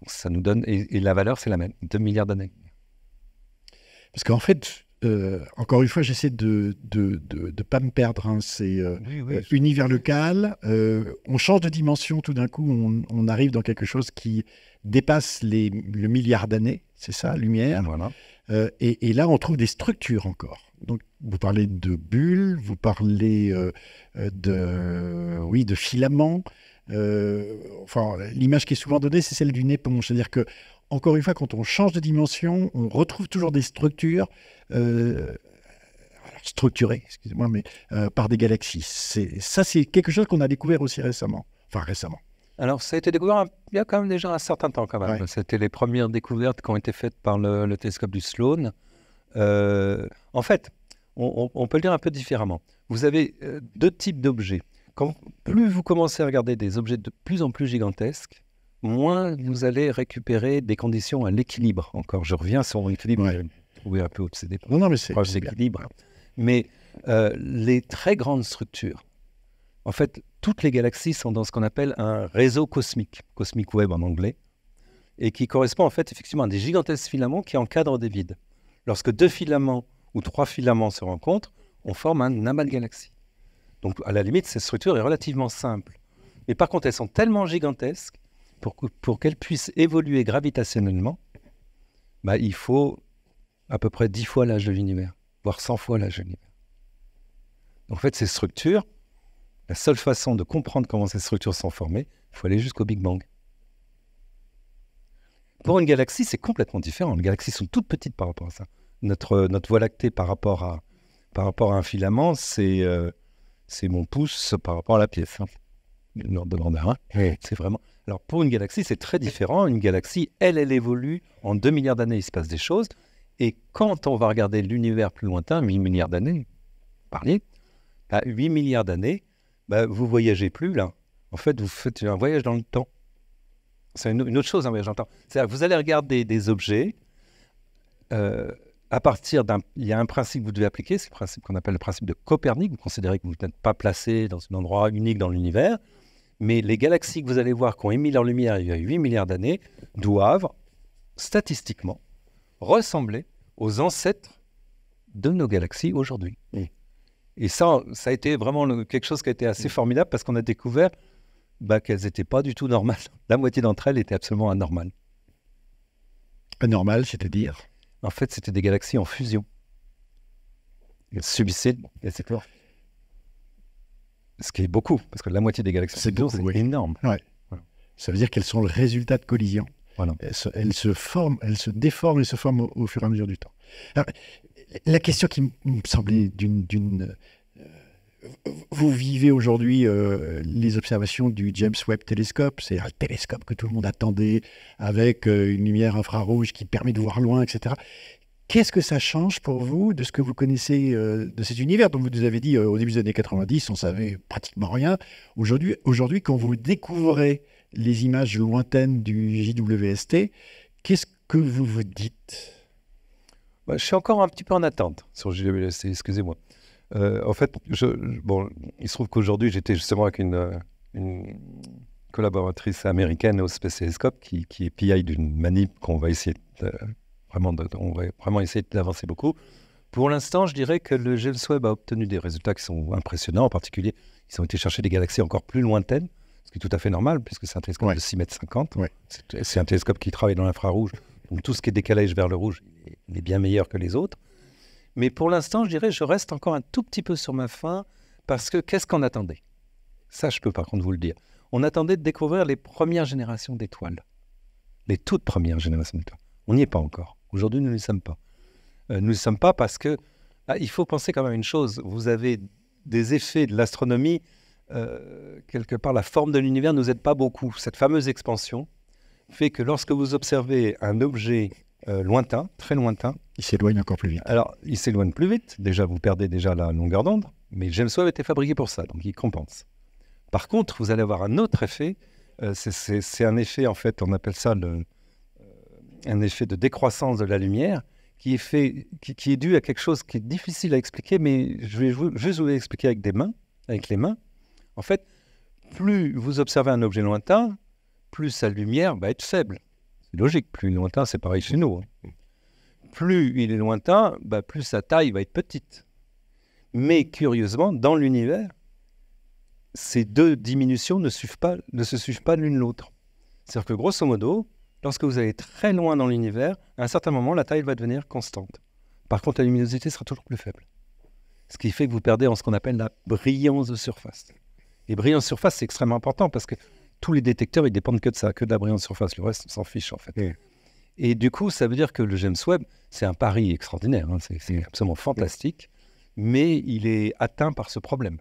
Ça nous donne, et la valeur c'est la même, 2 milliards d'années. Parce qu'en fait, encore une fois, j'essaie de pas me perdre. C'est univers local. On change de dimension tout d'un coup. On arrive dans quelque chose qui dépasse le milliard d'années. C'est ça, lumière. Voilà. Et là, on trouve des structures encore. Donc, vous parlez de bulles, vous parlez de filaments. L'image qui est souvent donnée, c'est celle d'une éponge. C'est-à-dire que, encore une fois, quand on change de dimension, on retrouve toujours des structures structurées, excusez-moi, mais par des galaxies. C'est quelque chose qu'on a découvert aussi récemment. Enfin, récemment. Alors, ça a été découvert il y a quand même déjà un certain temps, quand même. Ouais. C'était les premières découvertes qui ont été faites par le télescope du Sloan. En fait, on peut le dire un peu différemment. Vous avez 2 types d'objets. Plus vous commencez à regarder des objets de plus en plus gigantesques, moins vous allez récupérer des conditions à l'équilibre. Encore, je reviens sur l'équilibre. Ouais. J'ai trouvé un peu obsédé par mais c'est l'équilibre. Mais les très grandes structures, en fait, toutes les galaxies sont dans ce qu'on appelle un réseau cosmique, cosmic web en anglais, et qui correspond en fait effectivement à des gigantesques filaments qui encadrent des vides. Lorsque 2 filaments ou 3 filaments se rencontrent, on forme un amas de galaxies. Donc, à la limite, cette structure est relativement simple. Mais par contre, elles sont tellement gigantesques, pour qu'elles puissent évoluer gravitationnellement, il faut à peu près 10 fois l'âge de l'univers, voire 100 fois l'âge de l'univers. Donc, en fait, ces structures, la seule façon de comprendre comment ces structures sont formées, il faut aller jusqu'au Big Bang. Pour une galaxie, c'est complètement différent. Les galaxies sont toutes petites par rapport à ça. Notre Voie lactée par rapport à un filament, c'est mon pouce par rapport à la pièce. Hein. L'ordre de grandeur. Hein. Oui. C'est vraiment... Alors, pour une galaxie, c'est très différent. Une galaxie, elle évolue. En 2 milliards d'années, il se passe des choses. Et quand on va regarder l'univers plus lointain, 8 milliards d'années, parliez, à 8 milliards d'années, vous voyagez plus là. En fait, vous faites un voyage dans le temps. C'est une autre chose, un voyage dans le temps. C'est-à-dire que vous allez regarder des objets à partir d'un... Il y a un principe que vous devez appliquer, c'est le principe qu'on appelle le principe de Copernic. Vous considérez que vous n'êtes pas placé dans un endroit unique dans l'univers, mais les galaxies que vous allez voir qui ont émis leur lumière il y a 8 milliards d'années doivent, statistiquement, ressembler aux ancêtres de nos galaxies aujourd'hui. Et ça a été vraiment quelque chose qui a été assez formidable parce qu'on a découvert qu'elles n'étaient pas du tout normales. La moitié d'entre elles étaient absolument anormales. Anormal, c'est-à-dire? En fait, c'était des galaxies en fusion. Elles subissaient... Ce qui est beaucoup, parce que la moitié des galaxies c'est beaucoup, c'est énorme. Ouais. Voilà. Ça veut dire qu'elles sont le résultat de collisions. Voilà. Elles se forment, elles se déforment et se forment au fur et à mesure du temps. Alors, la question qui me semblait vous vivez aujourd'hui les observations du James Webb Telescope, c'est un télescope que tout le monde attendait, avec une lumière infrarouge qui permet de voir loin, etc. Qu'est-ce que ça change pour vous de ce que vous connaissez de cet univers dont vous nous avez dit au début des années 90, on savait pratiquement rien. Aujourd'hui, quand vous découvrez les images lointaines du JWST, qu'est-ce que vous vous dites? Je suis encore un petit peu en attente sur JWST, excusez-moi. En fait, il se trouve qu'aujourd'hui, j'étais justement avec une collaboratrice américaine au Space Telescope qui est PI d'une manip qu'on va essayer on va vraiment essayer d'avancer beaucoup. Pour l'instant, je dirais que le James Webb a obtenu des résultats qui sont impressionnants. En particulier, ils ont été chercher des galaxies encore plus lointaines, ce qui est tout à fait normal, puisque c'est un télescope de 6,50 m. Ouais. C'est un télescope qui travaille dans l'infrarouge. Donc tout ce qui est décalage vers le rouge, il est bien meilleur que les autres. Mais pour l'instant, je dirais, je reste encore un tout petit peu sur ma faim, parce que qu'est-ce qu'on attendait? Ça, je peux par contre vous le dire. On attendait de découvrir les premières générations d'étoiles. Les toutes premières générations d'étoiles. On n'y est pas encore. Aujourd'hui, nous n'y sommes pas. Nous n'y sommes pas parce que il faut penser quand même à une chose. Vous avez des effets de l'astronomie. Quelque part, la forme de l'univers ne nous aide pas beaucoup. Cette fameuse expansion fait que lorsque vous observez un objet lointain, très lointain, il s'éloigne encore plus vite. Alors, il s'éloigne plus vite. Déjà, vous perdez déjà la longueur d'onde. Mais James Webb était fabriqué pour ça, donc il compense. Par contre, vous allez avoir un autre effet. C'est un effet, en fait, on appelle ça un effet de décroissance de la lumière qui est dû à quelque chose qui est difficile à expliquer, mais je vais juste vous l'expliquer avec les mains. En fait, plus vous observez un objet lointain, plus sa lumière va être faible. C'est logique, plus lointain, c'est pareil chez nous. Hein. Plus il est lointain, plus sa taille va être petite. Mais curieusement, dans l'univers, ces deux diminutions ne se suivent pas l'une l'autre. C'est-à-dire que grosso modo, lorsque vous allez très loin dans l'univers, à un certain moment, la taille va devenir constante. Par contre, la luminosité sera toujours plus faible. Ce qui fait que vous perdez en ce qu'on appelle la brillance de surface. Et brillance de surface, c'est extrêmement important parce que tous les détecteurs, ils dépendent que de ça, que de la brillance de surface. Le reste, on s'en fiche, en fait. Et du coup, ça veut dire que le James Webb, c'est un pari extraordinaire. Hein, c'est absolument fantastique. Mais il est atteint par ce problème.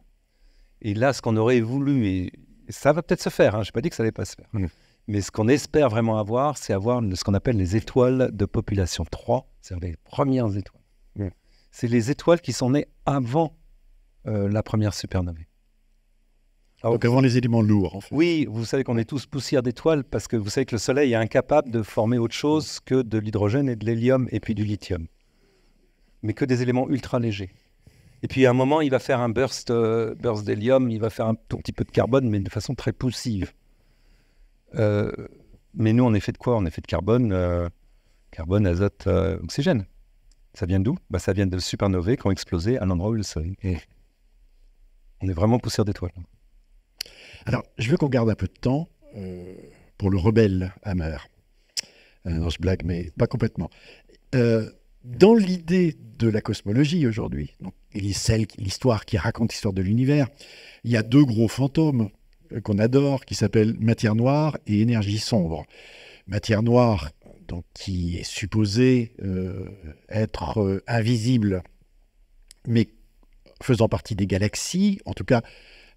Et là, ce qu'on aurait voulu, et ça va peut-être se faire, hein, je n'ai pas dit que ça n'allait pas se faire. Mais ce qu'on espère vraiment avoir, c'est avoir ce qu'on appelle les étoiles de population 3, c'est-à-dire les premières étoiles. C'est les étoiles qui sont nées avant la première supernovae. Donc avant les éléments lourds, en fait. Oui, vous savez qu'on est tous poussière d'étoiles parce que vous savez que le Soleil est incapable de former autre chose que de l'hydrogène et de l'hélium et puis du lithium. Mais que des éléments ultra légers. Et puis à un moment, il va faire un burst d'hélium, il va faire un tout petit peu de carbone, mais de façon très poussive. Mais nous, on est fait de quoi? On est fait de carbone, azote, oxygène. Ça vient d'où? Ça vient de supernovae qui ont explosé à l'endroit où le Soleil est. On est vraiment poussière d'étoiles. Alors, je veux qu'on garde un peu de temps pour le rebelle Hammer. Non, je blague, mais pas complètement. Dans l'idée de la cosmologie aujourd'hui, l'histoire qui raconte l'histoire de l'univers, il y a deux gros fantômes qu'on adore, qui s'appellent matière noire et énergie sombre. Matière noire, donc qui est supposé être invisible, mais faisant partie des galaxies, en tout cas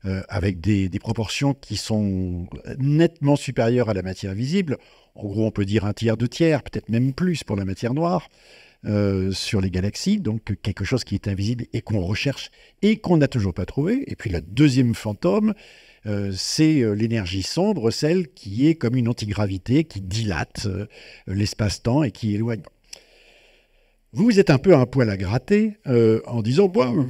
avec des proportions qui sont nettement supérieures à la matière visible. En gros, on peut dire un tiers, 2 tiers, peut-être même plus pour la matière noire, sur les galaxies, donc quelque chose qui est invisible et qu'on recherche et qu'on n'a toujours pas trouvé. Et puis le deuxième fantôme, c'est l'énergie sombre, celle qui est comme une antigravité, qui dilate l'espace-temps et qui éloigne. Vous êtes un peu un poil à gratter en disant, bon,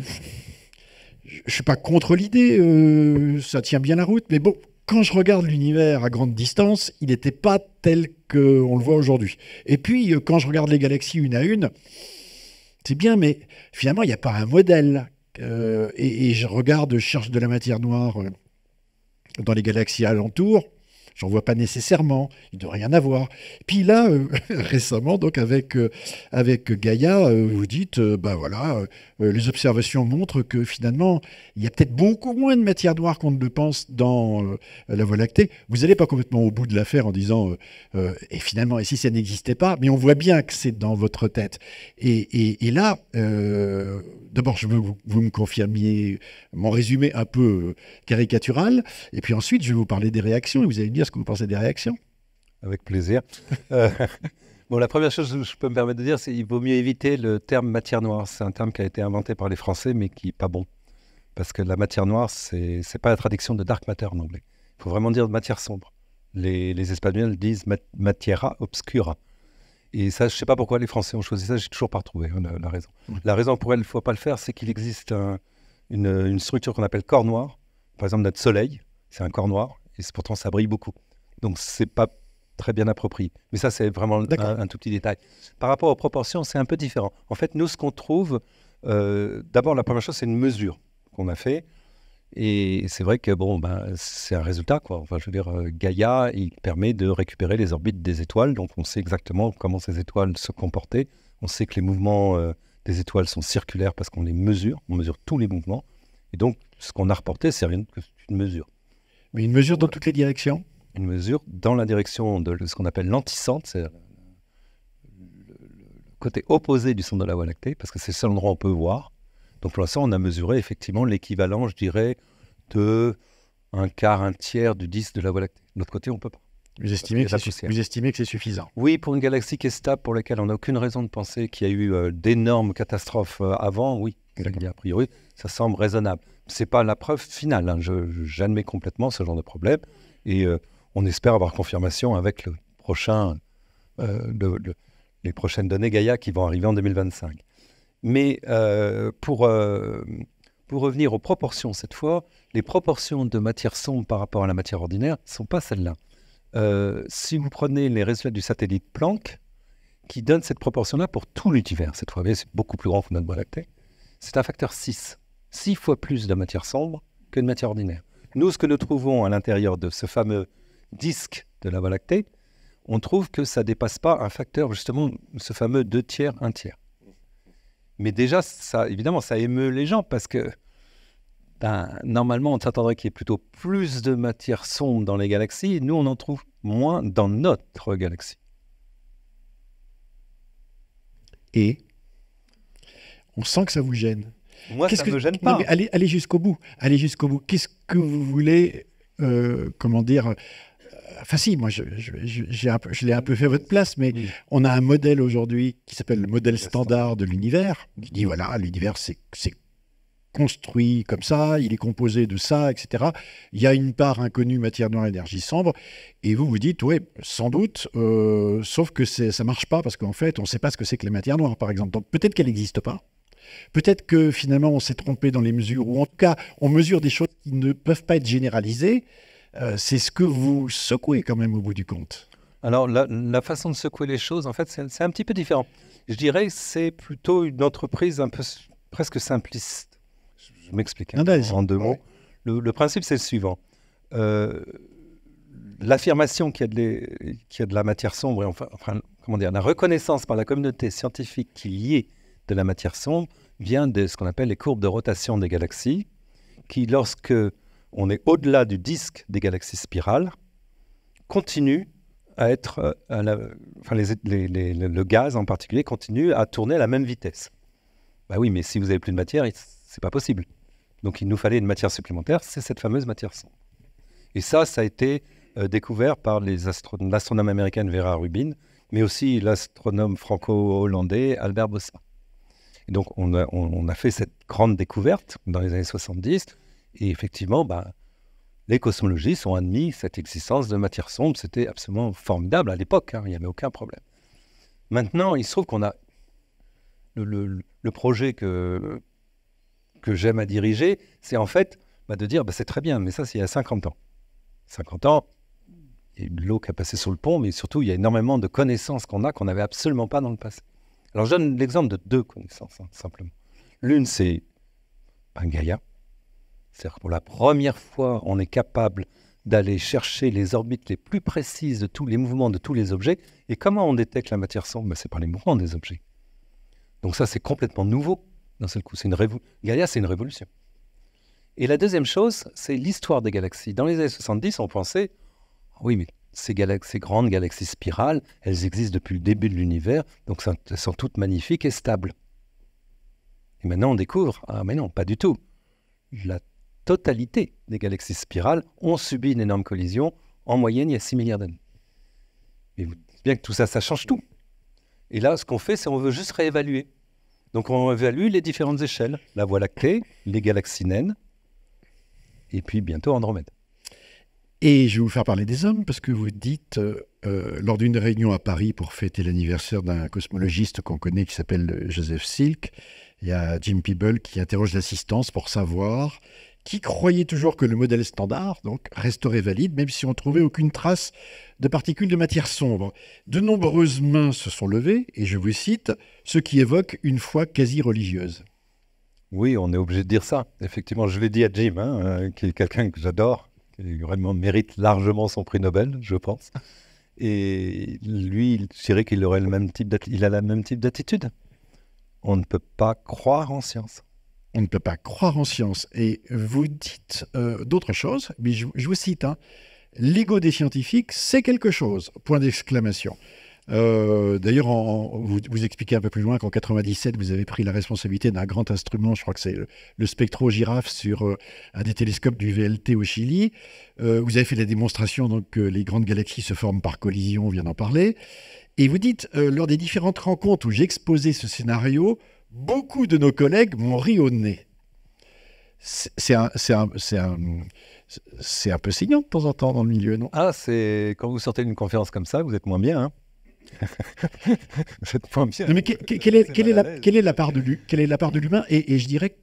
je ne suis pas contre l'idée, ça tient bien la route, mais bon, quand je regarde l'univers à grande distance, il n'était pas tel qu'on le voit aujourd'hui. Et puis, quand je regarde les galaxies une à une, c'est bien, mais finalement, il n'y a pas un modèle. Et je cherche de la matière noire dans les galaxies alentours. J'en vois pas nécessairement, il ne doit rien avoir. Puis là, récemment, donc avec Gaïa, vous dites, les observations montrent que finalement, il y a peut-être beaucoup moins de matière noire qu'on ne le pense dans la Voie lactée. Vous n'allez pas complètement au bout de l'affaire en disant, et finalement, et si ça n'existait pas, mais on voit bien que c'est dans votre tête. Et là, d'abord, je veux que vous me confirmiez mon résumé un peu caricatural, et puis ensuite, je vais vous parler des réactions, et vous allez me dire ce que vous pensez des réactions. Avec plaisir. Bon, la première chose que je peux me permettre de dire, c'est qu'il vaut mieux éviter le terme matière noire. C'est un terme qui a été inventé par les Français, mais qui n'est pas bon. Parce que la matière noire, c'est pas la traduction de dark matter en anglais. Il faut vraiment dire matière sombre. Les Espagnols disent matiera obscura. Et ça, je ne sais pas pourquoi les Français ont choisi ça, j'ai toujours pas retrouvé la raison. La raison pour laquelle il ne faut pas le faire, c'est qu'il existe une structure qu'on appelle corps noir. Par exemple, notre soleil, c'est un corps noir, et pourtant ça brille beaucoup. Donc, ce n'est pas très bien approprié. Mais ça, c'est vraiment un tout petit détail. Par rapport aux proportions, c'est un peu différent. En fait, nous, ce qu'on trouve, d'abord, la première chose, c'est une mesure qu'on a fait. Et c'est vrai que c'est un résultat, quoi. Enfin, je veux dire, Gaïa, il permet de récupérer les orbites des étoiles. Donc, on sait exactement comment ces étoiles se comportaient. On sait que les mouvements des étoiles sont circulaires parce qu'on les mesure. On mesure tous les mouvements. Et donc, ce qu'on a reporté, c'est rien que une mesure. Mais une mesure dans toutes les directions ? Une mesure dans la direction de ce qu'on appelle l'anticentre, c'est le côté opposé du centre de la Voie lactée, parce que c'est le seul endroit où on peut voir. Donc pour l'instant, on a mesuré effectivement l'équivalent, je dirais, de un quart, un tiers du disque de la Voie lactée. De l'autre côté, on ne peut pas. Vous estimez que c'est suffisant ? Oui, pour une galaxie qui est stable, pour laquelle on n'a aucune raison de penser qu'il y a eu d'énormes catastrophes avant, oui. A priori, ça semble raisonnable. Ce n'est pas la preuve finale. Hein. J'admets complètement ce genre de problème. Et on espère avoir confirmation avec les prochaines données Gaïa qui vont arriver en 2025. Mais pour revenir aux proportions cette fois, les proportions de matière sombre par rapport à la matière ordinaire ne sont pas celles-là. Si vous prenez les résultats du satellite Planck, qui donne cette proportion-là pour tout l'univers, cette fois, c'est beaucoup plus grand que notre Voie lactée, c'est un facteur 6. 6 fois plus de matière sombre que de matière ordinaire. Nous, ce que nous trouvons à l'intérieur de ce fameux disque de la Voie lactée, on trouve que ça ne dépasse pas un facteur, justement, ce fameux 2 tiers, 1 tiers. Mais déjà, ça, évidemment, ça émeut les gens parce que normalement, on s'attendrait qu'il y ait plutôt plus de matière sombre dans les galaxies. Et nous, on en trouve moins dans notre galaxie. Et on sent que ça vous gêne. Moi, ça ne me gêne pas. Non, mais allez jusqu'au bout. Allez jusqu'au bout. Qu'est-ce que vous voulez, Enfin si, moi je l'ai un peu fait à votre place, mais on a un modèle aujourd'hui qui s'appelle le modèle standard de l'univers, qui dit voilà, l'univers c'est construit comme ça, il est composé de ça, etc. Il y a une part inconnue, matière noire, énergie sombre, et vous vous dites, oui, sans doute, sauf que ça ne marche pas, parce qu'en fait, on ne sait pas ce que c'est que la matière noire, par exemple. Donc peut-être qu'elle n'existe pas. Peut-être que finalement, on s'est trompé dans les mesures, ou en tout cas, on mesure des choses qui ne peuvent pas être généralisées. C'est ce que vous secouez quand même au bout du compte. Alors, la façon de secouer les choses, en fait, c'est un petit peu différent. Je dirais que c'est plutôt une entreprise un peu presque simpliste. Je m'explique en 2 mots. Le principe, c'est le suivant. L'affirmation qu'il y a de la matière sombre, la reconnaissance par la communauté scientifique qu'il y ait de la matière sombre vient de ce qu'on appelle les courbes de rotation des galaxies, qui, lorsque on est au-delà du disque des galaxies spirales, continue à être, le gaz en particulier continue à tourner à la même vitesse. Bah oui, mais si vous n'avez plus de matière, c'est pas possible. Donc il nous fallait une matière supplémentaire, c'est cette fameuse matière sombre. Et ça a été découvert par l'astronome américaine Vera Rubin, mais aussi l'astronome franco-hollandais Albert Bossard. Et donc on a fait cette grande découverte dans les années 70, et effectivement, les cosmologistes ont admis cette existence de matière sombre. C'était absolument formidable à l'époque, il n'y avait aucun problème. Maintenant, il se trouve qu'on a le projet que j'aime à diriger, c'est en fait de dire c'est très bien, mais ça c'est il y a 50 ans. 50 ans, il y a eu de l'eau qui a passé sous le pont, mais surtout il y a énormément de connaissances qu'on n'avait absolument pas dans le passé. Alors je donne l'exemple de 2 connaissances, simplement. L'une c'est Gaïa. C'est-à-dire que pour la première fois, on est capable d'aller chercher les orbites les plus précises de tous les mouvements de tous les objets. Et comment on détecte la matière sombre? C'est par les mouvements des objets. Donc ça, c'est complètement nouveau d'un seul coup. Gaïa, c'est une révolution. Et la deuxième chose, c'est l'histoire des galaxies. Dans les années 70, on pensait, oui, mais ces grandes galaxies spirales, elles existent depuis le début de l'univers, donc elles sont toutes magnifiques et stables. Et maintenant, on découvre, mais non, pas du tout. La totalité des galaxies spirales ont subi une énorme collision, en moyenne, il y a 6 milliards d'années. Et vous dites bien que tout ça, ça change tout. Et là, ce qu'on fait, c'est qu'on veut juste réévaluer. Donc, on évalue les différentes échelles. La Voie lactée, les galaxies naines, et puis bientôt Andromède. Et je vais vous faire parler des hommes, parce que vous dites, lors d'une réunion à Paris pour fêter l'anniversaire d'un cosmologiste qu'on connaît qui s'appelle Joseph Silk, il y a Jim Peeble qui interroge l'assistance pour savoir qui croyait toujours que le modèle standard resterait valide, même si on ne trouvait aucune trace de particules de matière sombre. De nombreuses mains se sont levées, et je vous cite, ce qui évoque une foi quasi religieuse. Oui, on est obligé de dire ça. Effectivement, je l'ai dit à Jim, qui est quelqu'un que j'adore, qui vraiment mérite largement son prix Nobel, je pense. Et lui, je dirais qu'il aurait il a le même type d'attitude. On ne peut pas croire en science. On ne peut pas croire en science. Et vous dites d'autres choses, mais je vous cite, l'ego des scientifiques, c'est quelque chose, point d'exclamation. D'ailleurs, vous expliquez un peu plus loin qu'en 97, vous avez pris la responsabilité d'un grand instrument, je crois que c'est le spectro-girafe sur un des télescopes du VLT au Chili. Vous avez fait la démonstration que les grandes galaxies se forment par collision, on vient d'en parler. Et vous dites, lors des différentes rencontres où j'exposais ce scénario, beaucoup de nos collègues m'ont ri au nez. C'est un peu signant de temps en temps dans le milieu, non? C'est quand vous sortez d'une conférence comme ça, vous êtes moins bien, Vous êtes moins bien. Non, mais quelle est la part de l'humain et je dirais,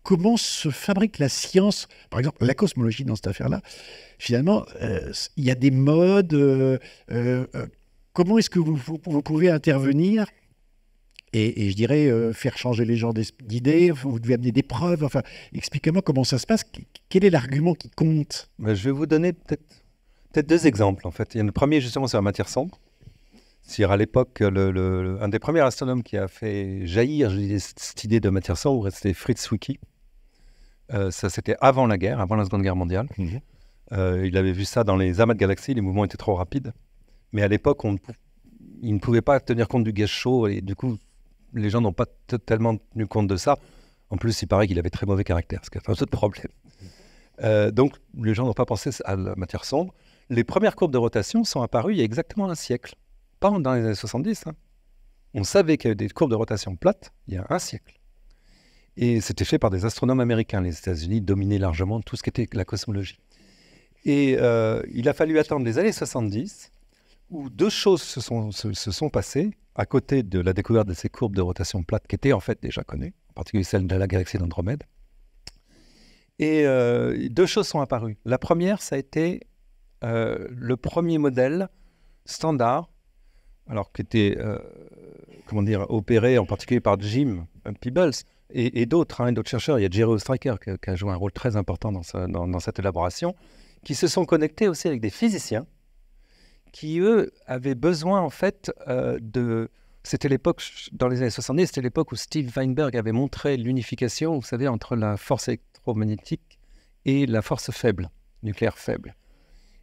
comment se fabrique la science, par exemple la cosmologie dans cette affaire-là? Finalement, il y a des modes. Comment est-ce que vous pouvez intervenir et je dirais faire changer les gens d'idées? Vous devez amener des preuves. Enfin, expliquez-moi comment ça se passe. Quel est l'argument qui compte? Je vais vous donner peut-être 2 exemples, en fait. Il y a le premier, justement, sur la matière sombre. C'est à l'époque, un des premiers astronomes qui a fait jaillir cette idée de matière sombre, c'était Fritz Zwicky. Ça, c'était avant la guerre, avant la Seconde Guerre mondiale. Il avait vu ça dans les amas de galaxies, les mouvements étaient trop rapides. Mais à l'époque, il ne pouvait pas tenir compte du gaz chaud, et du coup, les gens n'ont pas tellement tenu compte de ça. En plus, il paraît qu'il avait très mauvais caractère, ce qui est un autre problème. Donc, les gens n'ont pas pensé à la matière sombre. Les premières courbes de rotation sont apparues il y a exactement un siècle. Pas dans les années 70. On savait qu'il y avait des courbes de rotation plates il y a un siècle. Et c'était fait par des astronomes américains. Les États-Unis dominaient largement tout ce qui était la cosmologie. Et il a fallu attendre les années 70 où 2 choses se sont passées à côté de la découverte de ces courbes de rotation plates qui étaient en fait déjà connues, en particulier celle de la galaxie d'Andromède. Et 2 choses sont apparues. La première, ça a été le premier modèle standard, alors qui était opéré en particulier par Jim Peebles et d'autres chercheurs. Il y a Jerry Ostriker qui a joué un rôle très important dans cette élaboration, qui se sont connectés aussi avec des physiciens qui, eux, avaient besoin, en fait, C'était l'époque, dans les années 70, c'était l'époque où Steve Weinberg avait montré l'unification, vous savez, entre la force électromagnétique et la force faible, nucléaire faible.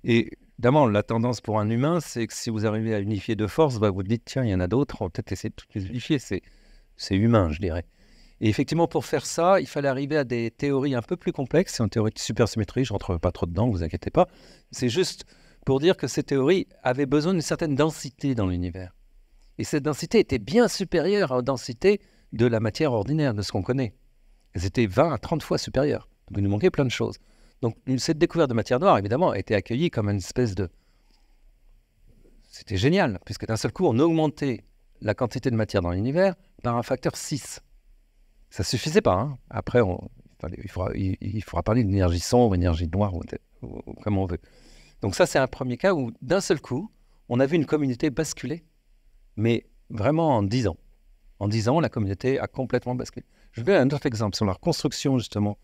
Et évidemment, la tendance pour un humain, c'est que si vous arrivez à unifier deux forces, vous vous dites, tiens, il y en a d'autres, on va peut-être essayer de toutes les unifier. C'est humain, je dirais. Et effectivement, pour faire ça, il fallait arriver à des théories un peu plus complexes. C'est une théorie de supersymétrie, je ne rentre pas trop dedans, ne vous inquiétez pas. C'est juste pour dire que ces théories avaient besoin d'une certaine densité dans l'univers. Et cette densité était bien supérieure à la densité de la matière ordinaire, de ce qu'on connaît. Elles étaient 20 à 30 fois supérieures. Donc il nous manquait plein de choses. Donc cette découverte de matière noire, évidemment, a été accueillie comme une espèce de... C'était génial, puisque d'un seul coup, on augmentait la quantité de matière dans l'univers par un facteur 6. Ça ne suffisait pas. Hein. Après, il faudra parler d'énergie sombre, énergie noire, ou comme on veut. Donc ça, c'est un premier cas où, d'un seul coup, on a vu une communauté basculer, mais vraiment en 10 ans. En 10 ans, la communauté a complètement basculé. Je vais donner un autre exemple sur leur construction, justement,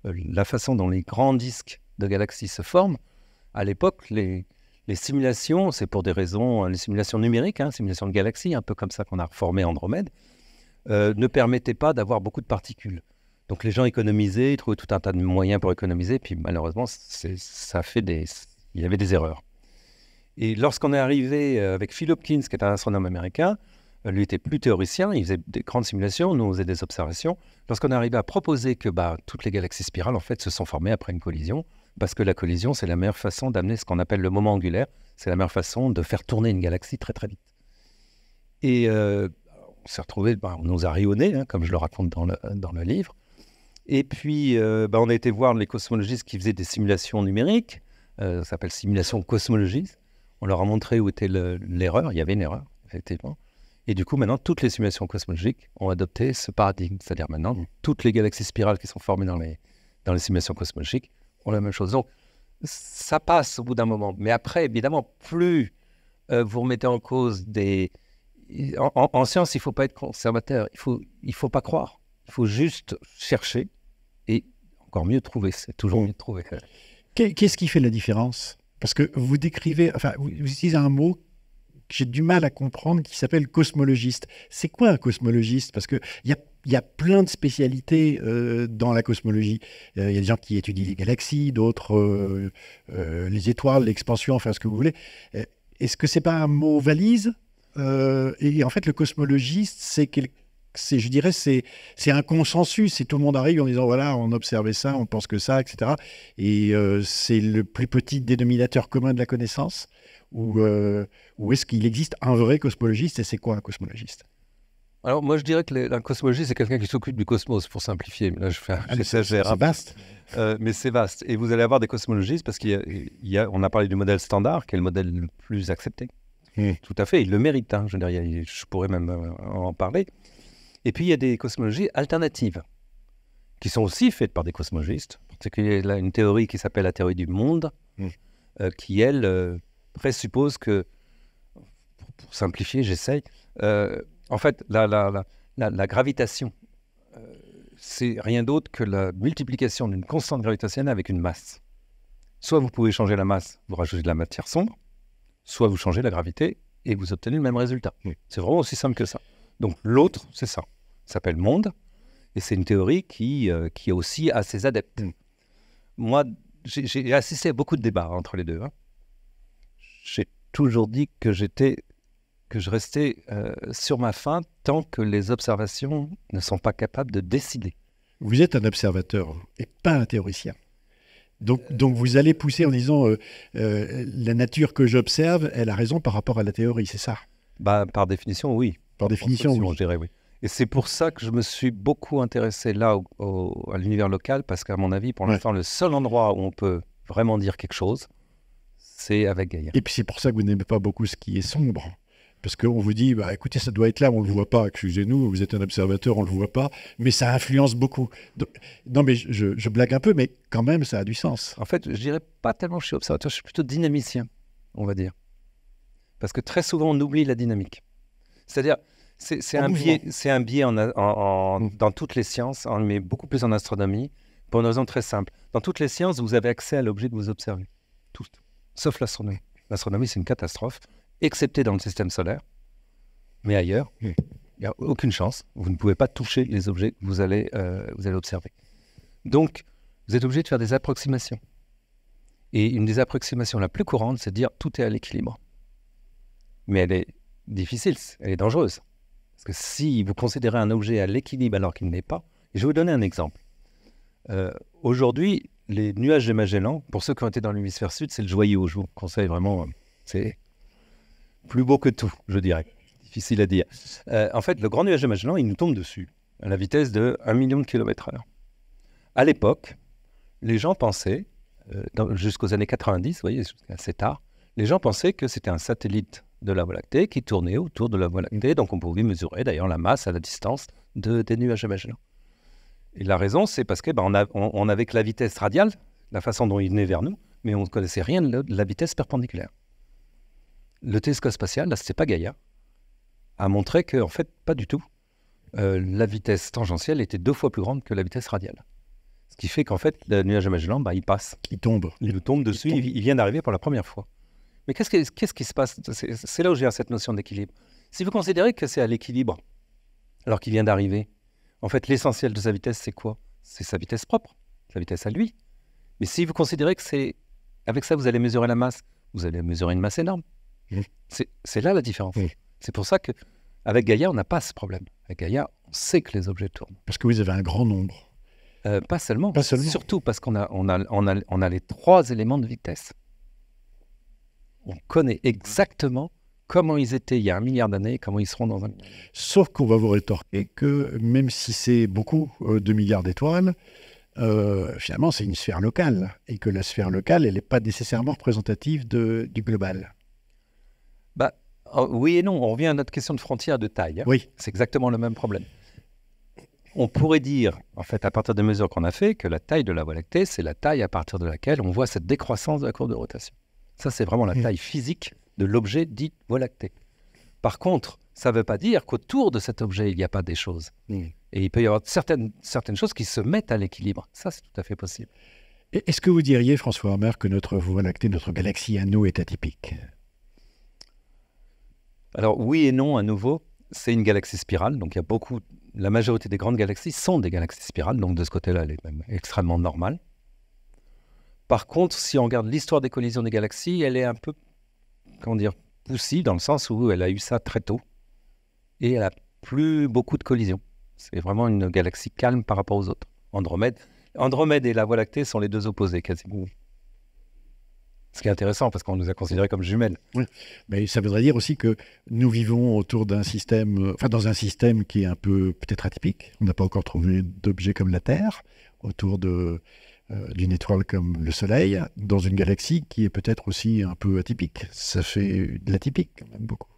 la façon dont les grands disques de galaxies se forment. À l'époque, les simulations, c'est pour des raisons, les simulations numériques, simulations de galaxies, un peu comme ça qu'on a reformé Andromède, ne permettaient pas d'avoir beaucoup de particules. Donc les gens économisaient, ils trouvaient tout un tas de moyens pour économiser, puis malheureusement, il y avait des erreurs. Et lorsqu'on est arrivé avec Phil Hopkins, qui est un astronome américain, lui était plus théoricien, il faisait des grandes simulations, nous on faisait des observations. Lorsqu'on est arrivé à proposer que toutes les galaxies spirales en fait se sont formées après une collision, parce que la collision c'est la meilleure façon d'amener ce qu'on appelle le moment angulaire, c'est la meilleure façon de faire tourner une galaxie très très vite. Et on s'est retrouvé, on nous a ri au nez, comme je le raconte dans le livre. Et puis on a été voir les cosmologistes qui faisaient des simulations numériques, ça s'appelle simulation cosmologiste. On leur a montré où était l'erreur, il y avait une erreur, effectivement. Et du coup, maintenant, toutes les simulations cosmologiques ont adopté ce paradigme. C'est-à-dire maintenant, toutes les galaxies spirales qui sont formées dans les simulations cosmologiques ont la même chose. Donc, ça passe au bout d'un moment. Mais après, évidemment, plus vous remettez en cause des... En science, il ne faut pas être conservateur. Il faut pas croire. Il faut juste chercher et encore mieux trouver. C'est toujours mieux de trouver. Qu'est-ce qui fait la différence? Parce que vous décrivez... Enfin, vous utilisez un mot que j'ai du mal à comprendre, qui s'appelle cosmologiste. C'est quoi un cosmologiste? Parce qu'il y a plein de spécialités dans la cosmologie. Il y a des gens qui étudient les galaxies, d'autres les étoiles, l'expansion, enfin ce que vous voulez. Est-ce que c'est pas un mot valise? Et en fait, le cosmologiste, je dirais, c'est un consensus. Et tout le monde arrive en disant, voilà, on observait ça, on pense que ça, etc. Et c'est le plus petit dénominateur commun de la connaissance. Ou est-ce qu'il existe un vrai cosmologiste? Et c'est quoi un cosmologiste? Alors moi je dirais qu'un cosmologiste c'est quelqu'un qui s'occupe du cosmos, pour simplifier. Là j'exagère. C'est vaste. Mais c'est vaste. Et vous allez avoir des cosmologistes parce on a parlé du modèle standard qui est le modèle le plus accepté. Tout à fait, il le mérite. Je veux dire, je pourrais même en parler. Et puis il y a des cosmologies alternatives qui sont aussi faites par des cosmologistes. En particulier là une théorie qui s'appelle la théorie du monde, qui elle... présuppose que, pour simplifier, j'essaye, en fait, la gravitation, c'est rien d'autre que la multiplication d'une constante gravitationnelle avec une masse. Soit vous pouvez changer la masse, vous rajoutez de la matière sombre, soit vous changez la gravité et vous obtenez le même résultat. C'est vraiment aussi simple que ça. Donc l'autre, c'est ça. Ça s'appelle monde, et c'est une théorie qui aussi a ses adeptes. Moi, j'ai assisté à beaucoup de débats entre les deux. J'ai toujours dit que je restais sur ma faim tant que les observations ne sont pas capables de décider. Vous êtes un observateur et pas un théoricien. Donc vous allez pousser en disant la nature que j'observe, elle a raison par rapport à la théorie, c'est ça? Par définition, oui. Par définition, oui. Je dirais oui. Et c'est pour ça que je me suis beaucoup intéressé là à l'univers local, parce qu'à mon avis, pour l'instant, le seul endroit où on peut vraiment dire quelque chose, c'est avec Gaïa. Et puis c'est pour ça que vous n'aimez pas beaucoup ce qui est sombre. Parce qu'on vous dit, écoutez, ça doit être là, on ne le voit pas. Excusez-nous, vous êtes un observateur, on ne le voit pas. Mais ça influence beaucoup. Donc, non, mais je blague un peu, mais quand même, ça a du sens. En fait, je dirais pas tellement que je suis observateur, je suis plutôt dynamicien, on va dire. Parce que très souvent, on oublie la dynamique. C'est-à-dire, c'est un biais dans toutes les sciences, mais beaucoup plus en astronomie, pour une raison très simple. Dans toutes les sciences, vous avez accès à l'objet que vous observez. Tout. Sauf l'astronomie. L'astronomie, c'est une catastrophe, excepté dans le système solaire. Mais ailleurs, il n'y a aucune chance. Vous ne pouvez pas toucher les objets que vous allez observer. Donc, vous êtes obligé de faire des approximations. Et une des approximations la plus courante, c'est de dire tout est à l'équilibre. Mais elle est difficile, elle est dangereuse. Parce que si vous considérez un objet à l'équilibre alors qu'il n'est pas, et je vais vous donner un exemple. Aujourd'hui, les nuages de Magellan, pour ceux qui ont été dans l'hémisphère sud, c'est le joyau. Je vous conseille vraiment, c'est plus beau que tout, je dirais. Difficile à dire. En fait, le grand nuage de Magellan, il nous tombe dessus à la vitesse de 1 million de km/h. À l'époque, les gens pensaient, jusqu'aux années 90, vous voyez, assez tard, les gens pensaient que c'était un satellite de la Voie lactée qui tournait autour de la Voie lactée, donc on pouvait mesurer d'ailleurs la masse à la distance des nuages de Magellan. Et la raison, c'est parce que on avait que la vitesse radiale, la façon dont il venait vers nous, mais on ne connaissait rien de la vitesse perpendiculaire. Le télescope spatial, là, c'était pas Gaïa, a montré que, en fait, pas du tout. La vitesse tangentielle était 2 fois plus grande que la vitesse radiale. Ce qui fait qu'en fait, le nuage de Magellan, il passe. Il tombe. Il nous tombe dessus, il vient d'arriver pour la première fois. Mais qu'est-ce qui se passe? C'est là où j'ai cette notion d'équilibre. Si vous considérez que c'est à l'équilibre, alors qu'il vient d'arriver, en fait, l'essentiel de sa vitesse, c'est quoi? C'est sa vitesse propre, sa vitesse à lui. Mais si vous considérez que c'est avec ça, vous allez mesurer la masse, vous allez mesurer une masse énorme. C'est là la différence. C'est pour ça qu'avec Gaïa, on n'a pas ce problème. Avec Gaïa, on sait que les objets tournent. Parce que vous avez un grand nombre. Pas seulement. Pas seulement. Surtout parce qu'on a les 3 éléments de vitesse. On connaît exactement comment ils étaient il y a 1 milliard d'années et comment ils seront dans 1 milliard. Sauf qu'on va vous rétorquer que même si c'est beaucoup, 2 milliards d'étoiles, finalement c'est une sphère locale. Et que la sphère locale, elle n'est pas nécessairement représentative du global. Oui et non, on revient à notre question de frontière de taille. Oui. C'est exactement le même problème. On pourrait dire, en fait, à partir des mesures qu'on a fait, que la taille de la Voie lactée, c'est la taille à partir de laquelle on voit cette décroissance de la courbe de rotation. Ça, c'est vraiment la taille physique de l'objet dit Voie lactée. Par contre, ça ne veut pas dire qu'autour de cet objet, il n'y a pas des choses. Et il peut y avoir certaines choses qui se mettent à l'équilibre. Ça, c'est tout à fait possible. Est-ce que vous diriez, François Hammer, que notre Voie lactée, notre galaxie à nous, est atypique? Alors oui et non, à nouveau, c'est une galaxie spirale, donc il y a la majorité des grandes galaxies sont des galaxies spirales, donc de ce côté-là, elle est même extrêmement normale. Par contre, si on regarde l'histoire des collisions des galaxies, elle est un peu, poussive, dans le sens où elle a eu ça très tôt, et elle n'a plus beaucoup de collisions. C'est vraiment une galaxie calme par rapport aux autres. Andromède et la Voie lactée sont les 2 opposés, quasiment. Ce qui est intéressant, parce qu'on nous a considérés comme jumelles. Oui, mais ça voudrait dire aussi que nous vivons autour d'un système, dans un système qui est un peu peut-être atypique. On n'a pas encore trouvé d'objet comme la Terre, autour d'une étoile comme le Soleil, dans une galaxie qui est peut-être aussi un peu atypique. Ça fait de l'atypique quand même beaucoup.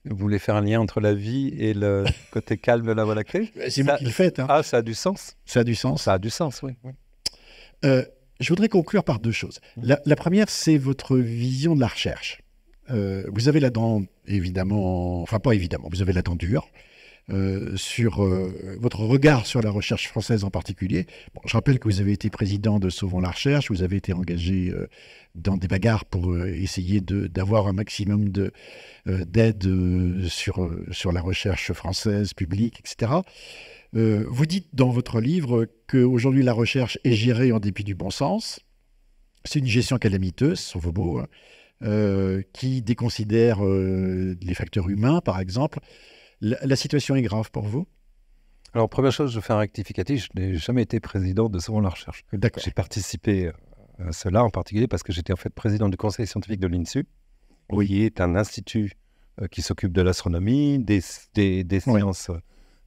Vous voulez faire un lien entre la vie et le côté calme de la Voie lactée? C'est vous qui le faites. Hein. Ah, ça a du sens. Ça a du sens. Ça a du sens, oui. Je voudrais conclure par 2 choses. La première, c'est votre vision de la recherche. Vous avez la dent, évidemment, enfin pas évidemment, vous avez la dent dure sur votre regard sur la recherche française en particulier. Bon, je rappelle que vous avez été président de Sauvons la Recherche, vous avez été engagé dans des bagarres pour essayer d'avoir un maximum d'aide sur la recherche française, publique, etc. Vous dites dans votre livre qu'aujourd'hui la recherche est gérée en dépit du bon sens. C'est une gestion calamiteuse, sauf vos mots, qui déconsidère les facteurs humains, par exemple. La situation est grave pour vous? Alors, première chose, je fais un rectificatif. Je n'ai jamais été président de Sauvons la Recherche. D'accord. J'ai participé à cela en particulier parce que j'étais en fait président du conseil scientifique de l'INSU, qui est un institut qui s'occupe de l'astronomie, des sciences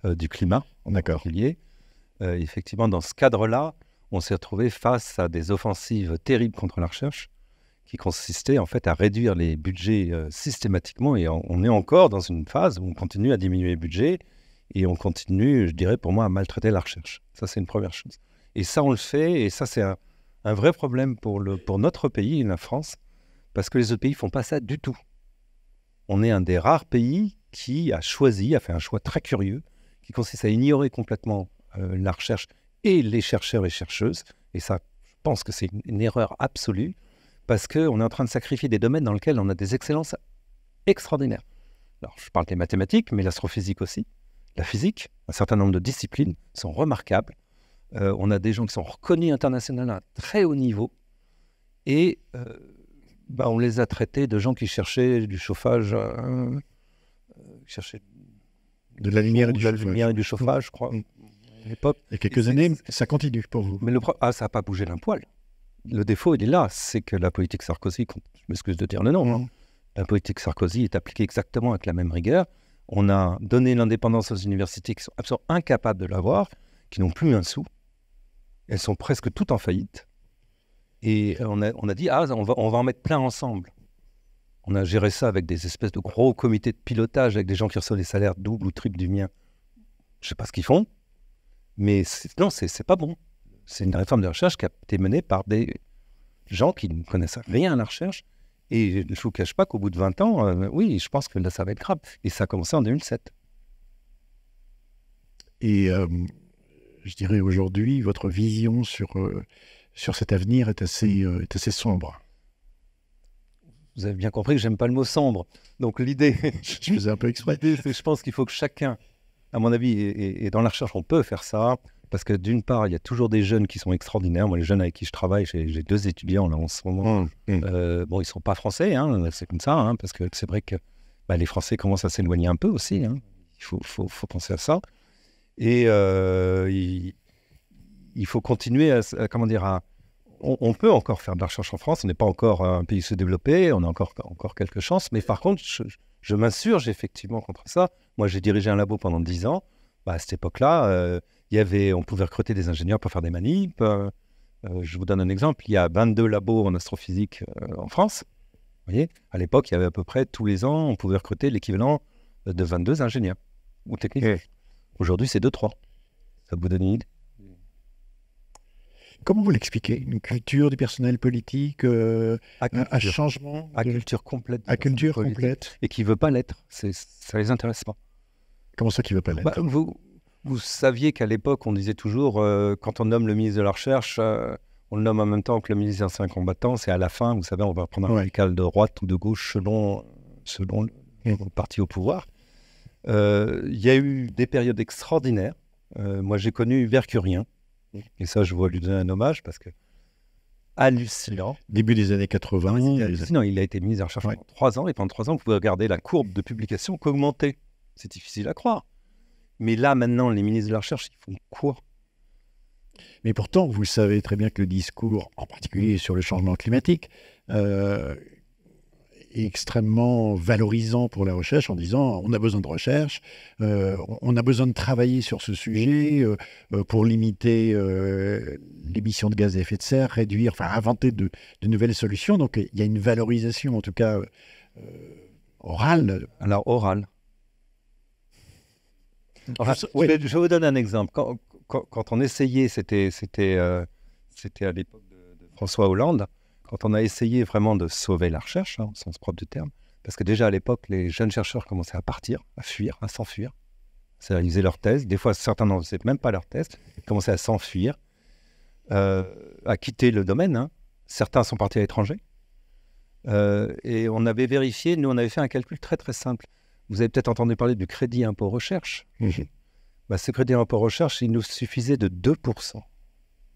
du climat en particulier. Effectivement, dans ce cadre-là, on s'est retrouvé face à des offensives terribles contre la recherche qui consistaient en fait à réduire les budgets systématiquement. Et on est encore dans une phase où on continue à diminuer les budgets et on continue, je dirais pour moi, à maltraiter la recherche. Ça, c'est une première chose. Et ça, on le fait, et ça, c'est un vrai problème pour notre pays, la France, parce que les autres pays ne font pas ça du tout. On est un des rares pays qui a fait un choix très curieux, qui consiste à ignorer complètement la recherche et les chercheurs et chercheuses. Et ça, je pense que c'est une erreur absolue, parce qu'on est en train de sacrifier des domaines dans lesquels on a des excellences extraordinaires. Alors, je parle des mathématiques, mais l'astrophysique aussi, la physique, un certain nombre de disciplines sont remarquables. On a des gens qui sont reconnus internationalement à un très haut niveau. Et on les a traités de gens qui cherchaient du chauffage, cherchaient de la lumière et de du la chauffage. lumière et du chauffage, je crois, à l'époque. Il y a quelques années, ça continue pour vous. Mais ça n'a pas bougé d'un poil. Le défaut, il est là, c'est que la politique Sarkozy, je m'excuse de dire le nom, hein, la politique Sarkozy est appliquée exactement avec la même rigueur. On a donné l'indépendance aux universités qui sont absolument incapables de l'avoir, qui n'ont plus un sou. Elles sont presque toutes en faillite. Et on a dit, on va en mettre plein ensemble. On a géré ça avec des espèces de gros comités de pilotage, avec des gens qui reçoivent des salaires double ou triple du mien. Je ne sais pas ce qu'ils font, mais non, c'est pas bon. C'est une réforme de recherche qui a été menée par des gens qui ne connaissent rien à la recherche. Et je ne vous cache pas qu'au bout de 20 ans, oui, je pense que là, ça va être grave. Et ça a commencé en 2007. Et je dirais aujourd'hui, votre vision sur cet avenir est assez sombre. Vous avez bien compris que j'aime pas le mot sombre. Donc l'idée, je faisais un peu exprès. Je pense qu'il faut que chacun, à mon avis, et dans la recherche, on peut faire ça. Parce que d'une part, il y a toujours des jeunes qui sont extraordinaires. Moi, les jeunes avec qui je travaille, j'ai 2 étudiants là en ce moment. Ils ne sont pas français, hein, c'est comme ça, hein, parce que c'est vrai que les Français commencent à s'éloigner un peu aussi. Hein. Il faut penser à ça. Et il faut continuer on peut encore faire de la recherche en France. On n'est pas encore un pays sous-développé, on a encore quelques chances. Mais par contre, je m'insurge effectivement contre ça. Moi, j'ai dirigé un labo pendant 10 ans. À cette époque-là, on pouvait recruter des ingénieurs pour faire des manips. Je vous donne un exemple. Il y a 22 labos en astrophysique en France. Vous voyez, à l'époque, il y avait à peu près tous les ans, on pouvait recruter l'équivalent de 22 ingénieurs ou techniciens. Aujourd'hui, c'est 2-3. Ça vous donne une idée? Comment vous l'expliquez? Une culture du personnel politique, un changement culture complète. À culture complète. Et qui ne veut pas l'être. Ça ne les intéresse pas. Comment ça qui ne veut pas l'être? Vous saviez qu'à l'époque, on disait toujours, quand on nomme le ministre de la Recherche, on le nomme en même temps que le ministre des Anciens Combattants. C'est à la fin, vous savez, on va prendre un radical de droite ou de gauche selon le parti au pouvoir. Il y a eu des périodes extraordinaires. Moi, j'ai connu Vercurien. Et ça, je veux lui donner un hommage parce que hallucinant. Début des années 80. Hallucinant. Il a été ministre de la Recherche pendant 3 ans. Et pendant 3 ans, vous pouvez regarder la courbe de publication qu'augmentait. C'est difficile à croire. Mais là, maintenant, les ministres de la Recherche, ils font quoi? Mais pourtant, vous savez très bien que le discours, en particulier sur le changement climatique, est extrêmement valorisant pour la recherche en disant on a besoin de recherche, on a besoin de travailler sur ce sujet pour limiter l'émission de gaz à effet de serre, inventer de nouvelles solutions. Donc il y a une valorisation, en tout cas orale. Alors, orale. Je vous donne un exemple. Quand on essayait, c'était à l'époque de François Hollande, quand on a essayé vraiment de sauver la recherche, au sens propre du terme, parce que déjà à l'époque, les jeunes chercheurs commençaient à partir, à fuir, à s'enfuir. C'est-à-dire, ils faisaient leur thèse. Des fois, certains n'en faisaient même pas leur thèse. Ils commençaient à s'enfuir, à quitter le domaine. Hein. Certains sont partis à l'étranger. Et on avait vérifié, nous, on avait fait un calcul très, très simple. Vous avez peut-être entendu parler du crédit impôt recherche. Ce crédit impôt recherche, il nous suffisait de 2%.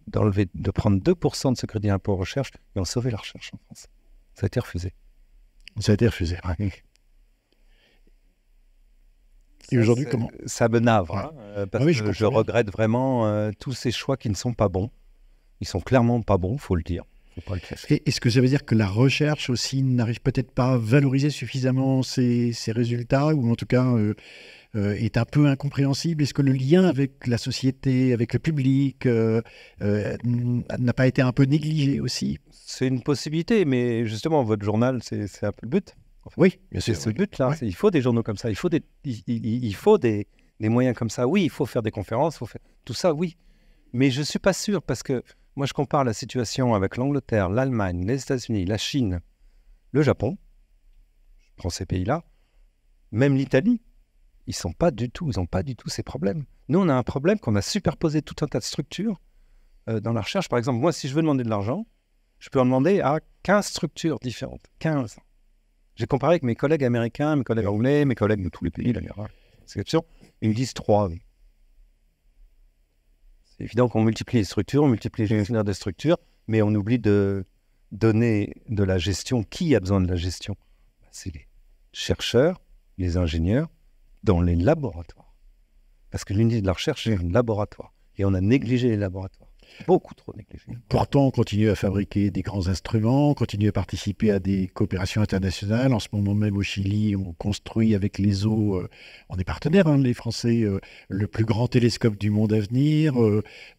De prendre 2% de ce crédit impôt recherche et on sauvait la recherche en France. Ça a été refusé. Ça a été refusé. Ouais. Et aujourd'hui, comment? Ça me navre, parce que je regrette vraiment tous ces choix qui ne sont pas bons. Ils sont clairement pas bons, il faut le dire. Et est-ce que ça veut dire que la recherche aussi n'arrive peut-être pas à valoriser suffisamment ses résultats, ou en tout cas est un peu incompréhensible? Est-ce que le lien avec la société, avec le public, n'a pas été un peu négligé aussi? C'est une possibilité, mais justement, votre journal, c'est un peu le but. En fait. Oui, bien sûr. C'est le but, là. Ouais. Il faut des journaux comme ça, il faut des moyens comme ça. Oui, il faut faire des conférences, il faut faire tout ça, oui. Mais je ne suis pas sûr, parce que moi, je compare la situation avec l'Angleterre, l'Allemagne, les États-Unis, la Chine, le Japon. Je prends ces pays-là. Même l'Italie. Ils n'ont pas du tout ces problèmes. Nous, on a un problème qu'on a superposé tout un tas de structures dans la recherche. Par exemple, moi, si je veux demander de l'argent, je peux en demander à 15 structures différentes. 15. J'ai comparé avec mes collègues américains, mes collègues anglais, mes collègues de tous les pays d'ailleurs. Ils me disent 3. C'est évident qu'on multiplie les structures, on multiplie les gestionnaires de structures, mais on oublie de donner de la gestion. Qui a besoin de la gestion? C'est les chercheurs, les ingénieurs, dans les laboratoires. Parce que l'unité de la recherche, c'est un laboratoire. Et on a négligé les laboratoires. Beaucoup trop négligé. Pourtant, on continue à fabriquer des grands instruments, on continue à participer à des coopérations internationales. En ce moment même au Chili, on construit avec l'ESO, on est partenaires, les Français, le plus grand télescope du monde à venir.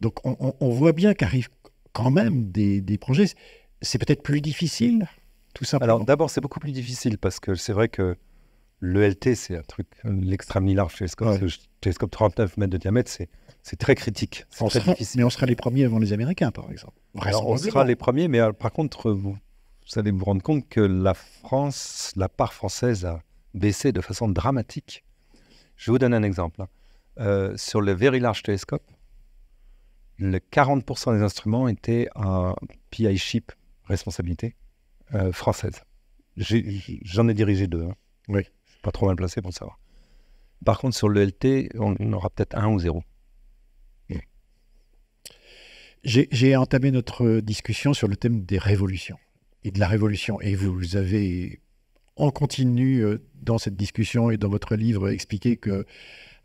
Donc on voit bien qu'arrivent quand même des projets. C'est peut-être plus difficile, tout simplement. Alors d'abord, c'est beaucoup plus difficile parce que c'est vrai que l'ELT, c'est un truc, l'extrêmely large télescope, le télescope 39 mètres de diamètre, c'est très critique. C'est très difficile. Mais on sera les premiers avant les Américains, par exemple. Alors, on sera les premiers, mais par contre, vous allez vous rendre compte que la part française a baissé de façon dramatique. Je vous donne un exemple. Sur le Very Large Telescope, le 40% des instruments étaient à PI Chip, responsabilité française. J'en ai dirigé 2. Oui. Je suis pas trop mal placé pour le savoir. Par contre, sur le LT, on aura peut-être 1 ou 0. J'ai entamé notre discussion sur le thème des révolutions et de la révolution. Et vous avez en continu dans cette discussion et dans votre livre expliqué que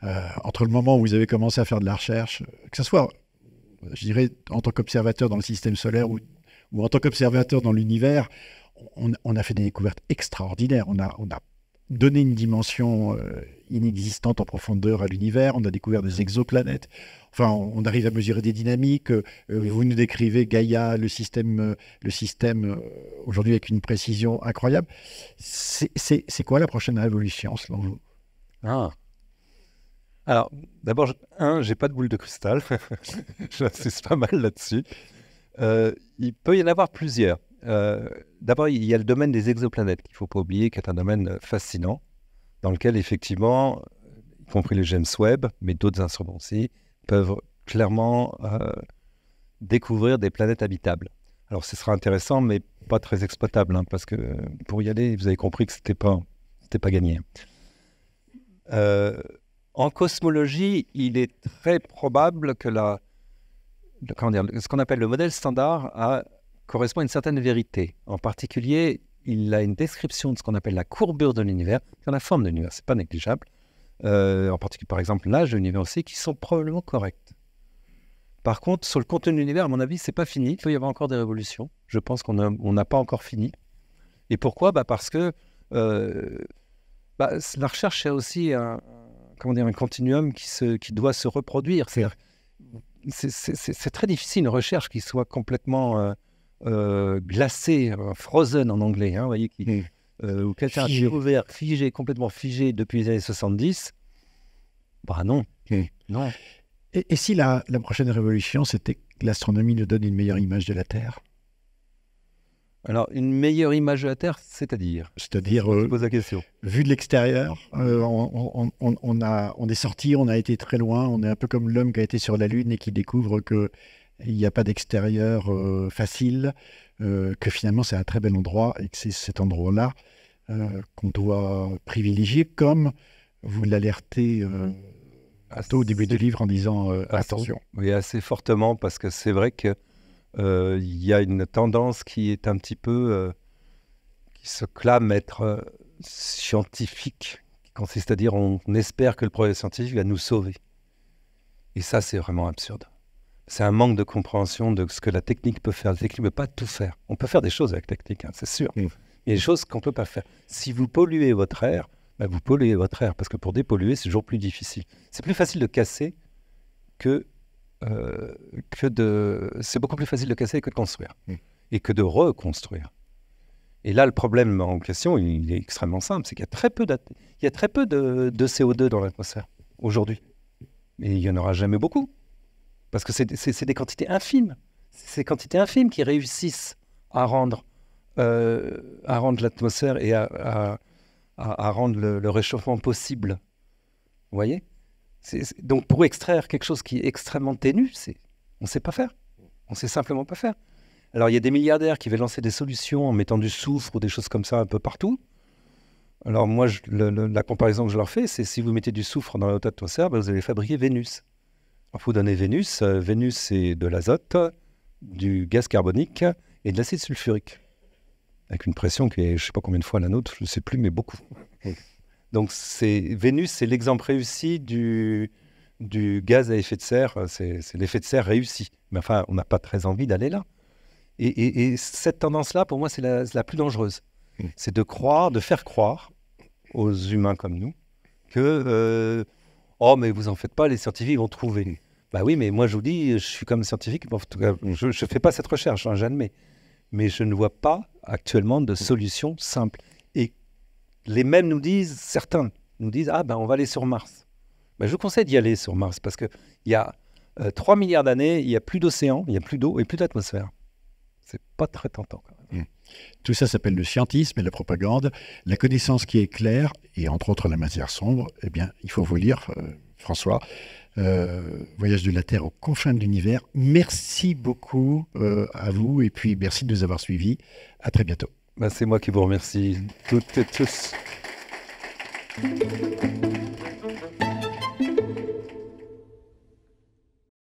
entre le moment où vous avez commencé à faire de la recherche, que ce soit, je dirais, en tant qu'observateur dans le système solaire ou en tant qu'observateur dans l'univers, on a fait des découvertes extraordinaires. On a donné une dimension inexistante en profondeur à l'univers. On a découvert des exoplanètes. Enfin, on arrive à mesurer des dynamiques. Vous nous décrivez Gaïa, le système aujourd'hui avec une précision incroyable. C'est quoi la prochaine révolution, selon vous? Alors, d'abord, j'ai pas de boule de cristal. J'insiste pas mal là-dessus. Il peut y en avoir plusieurs. D'abord, il y a le domaine des exoplanètes, qu'il ne faut pas oublier, qui est un domaine fascinant, dans lequel, effectivement, y compris le James Webb, mais d'autres instruments aussi, peuvent clairement découvrir des planètes habitables. Alors, ce sera intéressant, mais pas très exploitable, parce que pour y aller, vous avez compris que c'était pas gagné. En cosmologie, il est très probable que ce qu'on appelle le modèle standard correspond à une certaine vérité. En particulier, il a une description de ce qu'on appelle la courbure de l'univers, qui est la forme de l'univers, c'est pas négligeable. En particulier, par exemple, l'âge de l'univers aussi, qui sont probablement corrects. Par contre, sur le contenu de l'univers, à mon avis, c'est pas fini. Il peut y avoir encore des révolutions. Je pense qu'on n'a pas encore fini. Et pourquoi? Parce que la recherche, c'est aussi un continuum qui doit se reproduire. C'est très difficile, une recherche qui soit complètement glacée, frozen en anglais, vous voyez, ou quelqu'un a découvert complètement figé depuis les années 70. Non. Non. Et si la prochaine révolution, c'était que l'astronomie nous donne une meilleure image de la Terre? Alors, une meilleure image de la Terre, c'est-à-dire je pose la question. Vu de l'extérieur, on est sorti, on a été très loin, on est un peu comme l'homme qui a été sur la Lune et qui découvre qu'il n'y a pas d'extérieur facile, que finalement c'est un très bel endroit et que c'est cet endroit-là qu'on doit privilégier, comme vous l'alertez au début du livre en disant attention. Oui, assez fortement, parce que c'est vrai que il y a une tendance qui est un petit peu qui se clame être scientifique, qui consiste à dire on espère que le progrès scientifique va nous sauver. Et ça, c'est vraiment absurde. C'est un manque de compréhension de ce que la technique peut faire. La technique ne peut pas tout faire. On peut faire des choses avec la technique, c'est sûr. Il y a des choses qu'on ne peut pas faire. Si vous polluez votre air, vous polluez votre air, parce que pour dépolluer, c'est toujours plus difficile. C'est plus facile de casser c'est beaucoup plus facile de casser que de construire et que de reconstruire. Et là, le problème en question, il est extrêmement simple, c'est qu'il y a très peu de CO2 dans l'atmosphère aujourd'hui. Et il n'y en aura jamais beaucoup, parce que c'est des quantités infimes. C'est ces quantités infimes qui réussissent à rendre l'atmosphère et à rendre le réchauffement possible. Vous voyez ? Donc, pour extraire quelque chose qui est extrêmement ténu, on ne sait pas faire. On ne sait simplement pas faire. Alors, il y a des milliardaires qui veulent lancer des solutions en mettant du soufre ou des choses comme ça un peu partout. Alors, moi, la comparaison que je leur fais, c'est si vous mettez du soufre dans la haute atmosphère, vous allez fabriquer Vénus. Alors, il faut donner Vénus. Vénus, c'est de l'azote, du gaz carbonique et de l'acide sulfurique, avec une pression qui est, je ne sais pas combien de fois la nôtre, je ne sais plus, mais beaucoup. Donc Vénus, c'est l'exemple réussi du gaz à effet de serre, c'est l'effet de serre réussi. Mais enfin, on n'a pas très envie d'aller là. Et cette tendance-là, pour moi, c'est la plus dangereuse. C'est de faire croire aux humains comme nous que oh, mais vous en faites pas, les scientifiques vont trouver. Bah oui, mais moi je vous dis, je suis comme scientifique, en tout cas, je ne fais pas cette recherche, hein, j'admets. Mais je ne vois pas actuellement de solution simple. Et certains nous disent, ah ben on va aller sur Mars. Ben, je vous conseille d'y aller sur Mars parce qu'il y a 3 milliards d'années, il n'y a plus d'océan, il n'y a plus d'eau et plus d'atmosphère. C'est pas très tentant quand même. Tout ça s'appelle le scientisme et la propagande. La connaissance qui est claire, et entre autres la matière sombre, eh bien, il faut vous lire, François, Voyage de la Terre aux confins de l'univers. Merci beaucoup à vous et puis merci de nous avoir suivis. À très bientôt. Ben, c'est moi qui vous remercie toutes et tous.